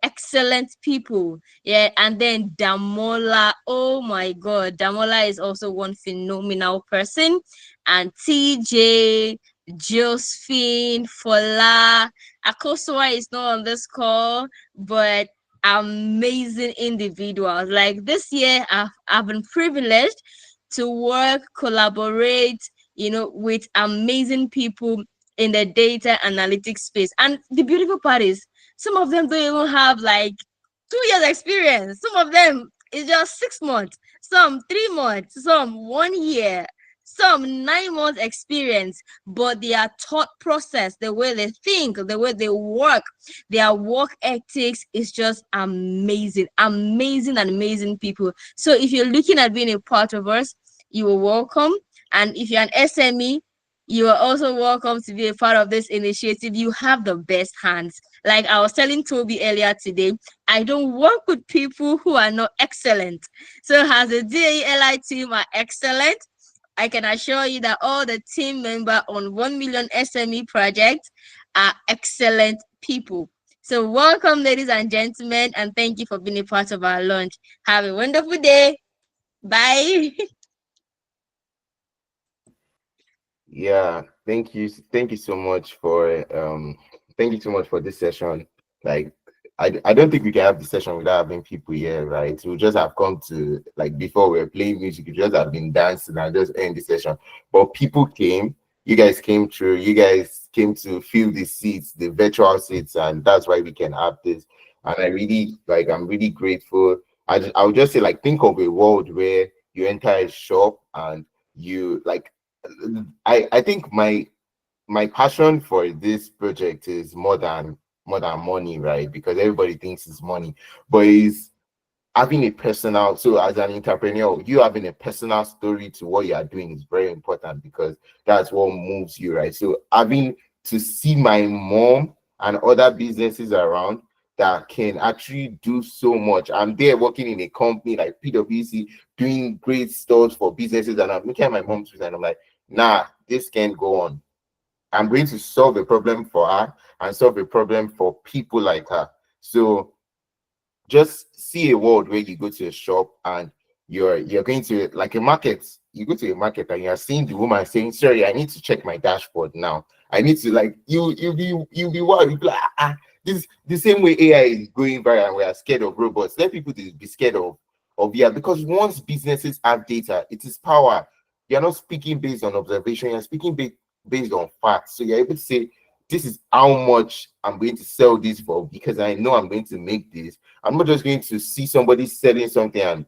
[SPEAKER 3] excellent people. Yeah, and then Damola. Oh my God, Damola is also one phenomenal person. And TJ, Josephine, Fola, Akosua is not on this call, but amazing individuals. Like this year, I've been privileged to work, collaborate, with amazing people in the data analytics space. And the beautiful part is some of them don't even have like 2 years experience. Some of them is just 6 months, some 3 months, some 1 year, some 9 months experience, but their thought process, the way they think, the way they work, their work ethics is just amazing, amazing people. So if you're looking at being a part of us, you are welcome. And if you're an SME, you are also welcome to be a part of this initiative. You have the best hands. Like I was telling Toby earlier today, I don't work with people who are not excellent. So as the DALI team are excellent, I can assure you that all the team members on 1 million SME project are excellent people. So welcome, ladies and gentlemen, and thank you for being a part of our launch. Have a wonderful day. Bye.
[SPEAKER 4] Yeah, thank you so much for thank you so much for this session. Like I don't think we can have the session without having people here, right? We'll just have come to, like, before we were playing music, we just have been dancing and just end the session. But people came, you guys came through, you guys came to fill the seats, the virtual seats, and that's why we can have this. And I really, like, I'm really grateful. I would just say, like, think of a world where you enter a shop and you, like, I think my passion for this project is more than money, right? Because everybody thinks it's money, but it's having a personal, so as an entrepreneur, you having a personal story to what you are doing is very important, because that's what moves you, right? So having to see my mom and other businesses around that can actually do so much. I'm there working in a company like PwC, doing great stuff for businesses, and I'm looking at my mom's business and I'm like, nah, this can't go on. I'm going to solve a problem for her and solve a problem for people like her. So just see a world where you go to a shop and you're going to, like, a market. You go to a market and you're seeing the woman saying, sorry, I need to check my dashboard now. I need to, like, you'll be wild. You'll be like, this the same way AI is going viral and we are scared of robots. Let people be scared of yeah, because once businesses have data, it is power. You're not speaking based on observation, you're speaking based on facts. So you're able to say, this is how much I'm going to sell this for, because I know I'm going to make this. I'm not just going to see somebody selling something and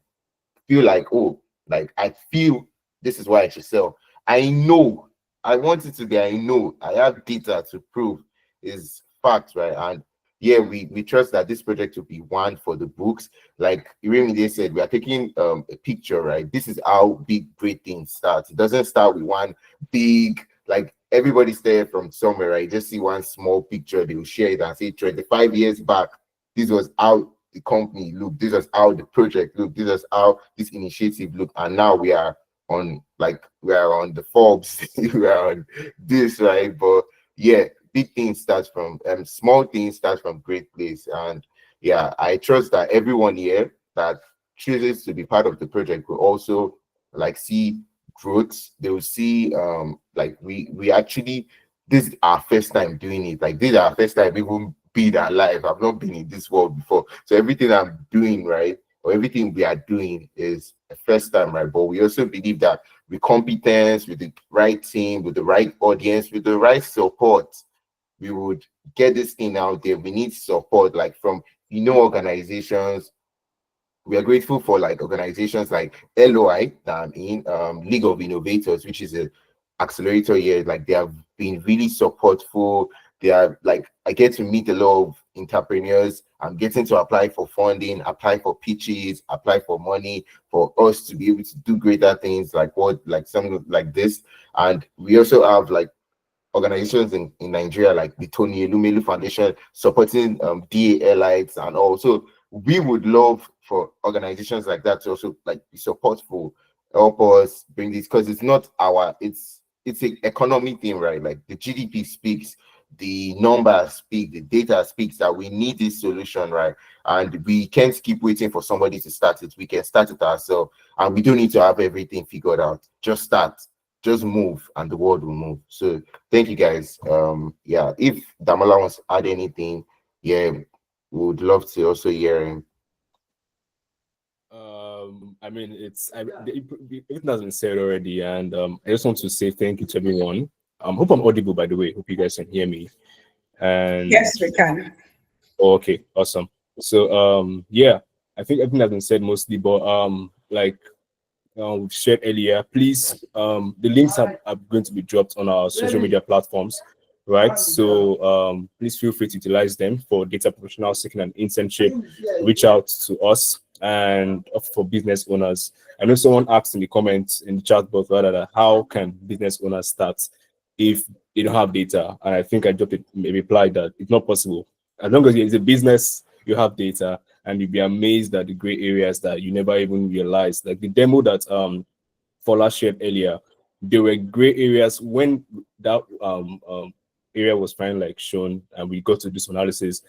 [SPEAKER 4] feel like, oh, like, I feel this is why I should sell. I know, I want it to be, I know, I have data to prove is fact, right? And yeah, we trust that this project will be one for the books. Like Iremide said, we are taking a picture, right? This is how big great things start. It doesn't start with one big, like, everybody's there from somewhere, right? Just see one small picture, they will share it and say 25 years back, this was how the company looked, this was how the project looked, this was how this initiative looked, and now we are on, like, we are on the Forbes, we are on this, right? But yeah, big things start from small things start from great place. And yeah, I trust that everyone here that chooses to be part of the project will also, like, see growth. They will see like, we actually, this is our first time doing it. Like, this is our first time even being alive. I've not been in this world before, so everything I'm doing, right, or everything we are doing is a first time, right? But we also believe that with competence, with the right team, with the right audience, with the right support, we would get this thing out there. We need support, like, from, organizations. We are grateful for, like, organizations like LOI that I'm in, League of Innovators, which is a accelerator here. Like, they have been really supportful. They are, like, I get to meet a lot of entrepreneurs. I'm getting to apply for funding, apply for pitches, apply for money for us to be able to do greater things, like something like this. And we also have, like, organizations in Nigeria, like the Tony Elumelu Foundation, supporting DALites and all. So we would love for organizations like that to also, like, be supportful, help us bring this, because it's not it's an economy thing, right? Like, the GDP speaks, the numbers speak, the data speaks that we need this solution, right? And we can't keep waiting for somebody to start it. We can start it ourselves, and we don't need to have everything figured out. Just start, just move, and the world will move. So thank you, guys. Yeah, if Damola wants to add anything, yeah, we would love to also hear him.
[SPEAKER 2] I mean, everything has been said already, and I just want to say thank you to everyone. Hope I'm audible, by the way. Hope you guys can hear me. And
[SPEAKER 1] Yes, we can.
[SPEAKER 2] okay, awesome. So yeah,
[SPEAKER 8] I think everything has been said mostly, but like we've shared earlier, please, the links are going to be dropped on our social media platforms, right? So please feel free to utilize them for data professional seeking an internship. Reach out to us, and for business owners. I know someone asked in the comments in the chat box rather, how can business owners start if they don't have data? And I think I dropped a reply that it's not possible. As long as it's a business, you have data, and you'll be amazed at the gray areas that you never even realized. Like the demo that Fola shared earlier, there were gray areas when that area was finally like shown, and we got to do some analysis.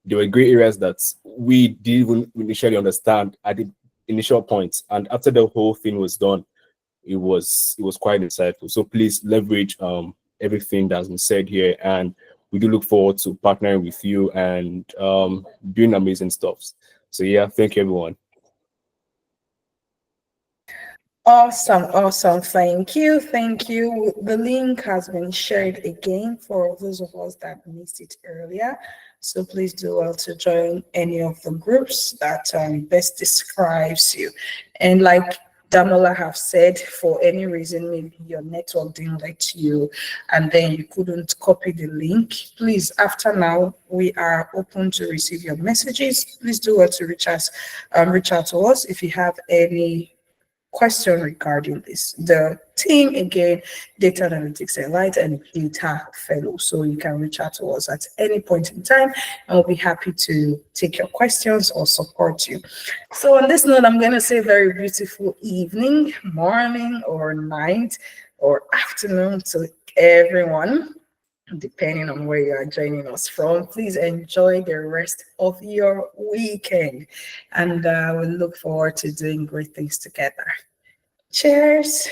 [SPEAKER 8] There were gray areas that we didn't initially understand at the initial point, and after the whole thing was done, it was quite insightful. So please leverage everything that's been said here, and we do look forward to partnering with you and doing amazing stuff. So yeah, thank you everyone.
[SPEAKER 1] Awesome, awesome. Thank you. Thank you. The link has been shared again for those of us that missed it earlier. So please do well to join any of the groups that best describes you. And like Damola have said, for any reason, maybe your network didn't let you, and then you couldn't copy the link, please, after now, we are open to receive your messages. Please do well to reach out to us if you have any question regarding this. The team, again, Data Analytics Elite and Data Fellow. So you can reach out to us at any point in time, and we'll be happy to take your questions or support you. So on this note, I'm going to say very beautiful evening, morning, or night, or afternoon to everyone, depending on where you are joining us from. Please enjoy the rest of your weekend, and we look forward to doing great things together. Cheers.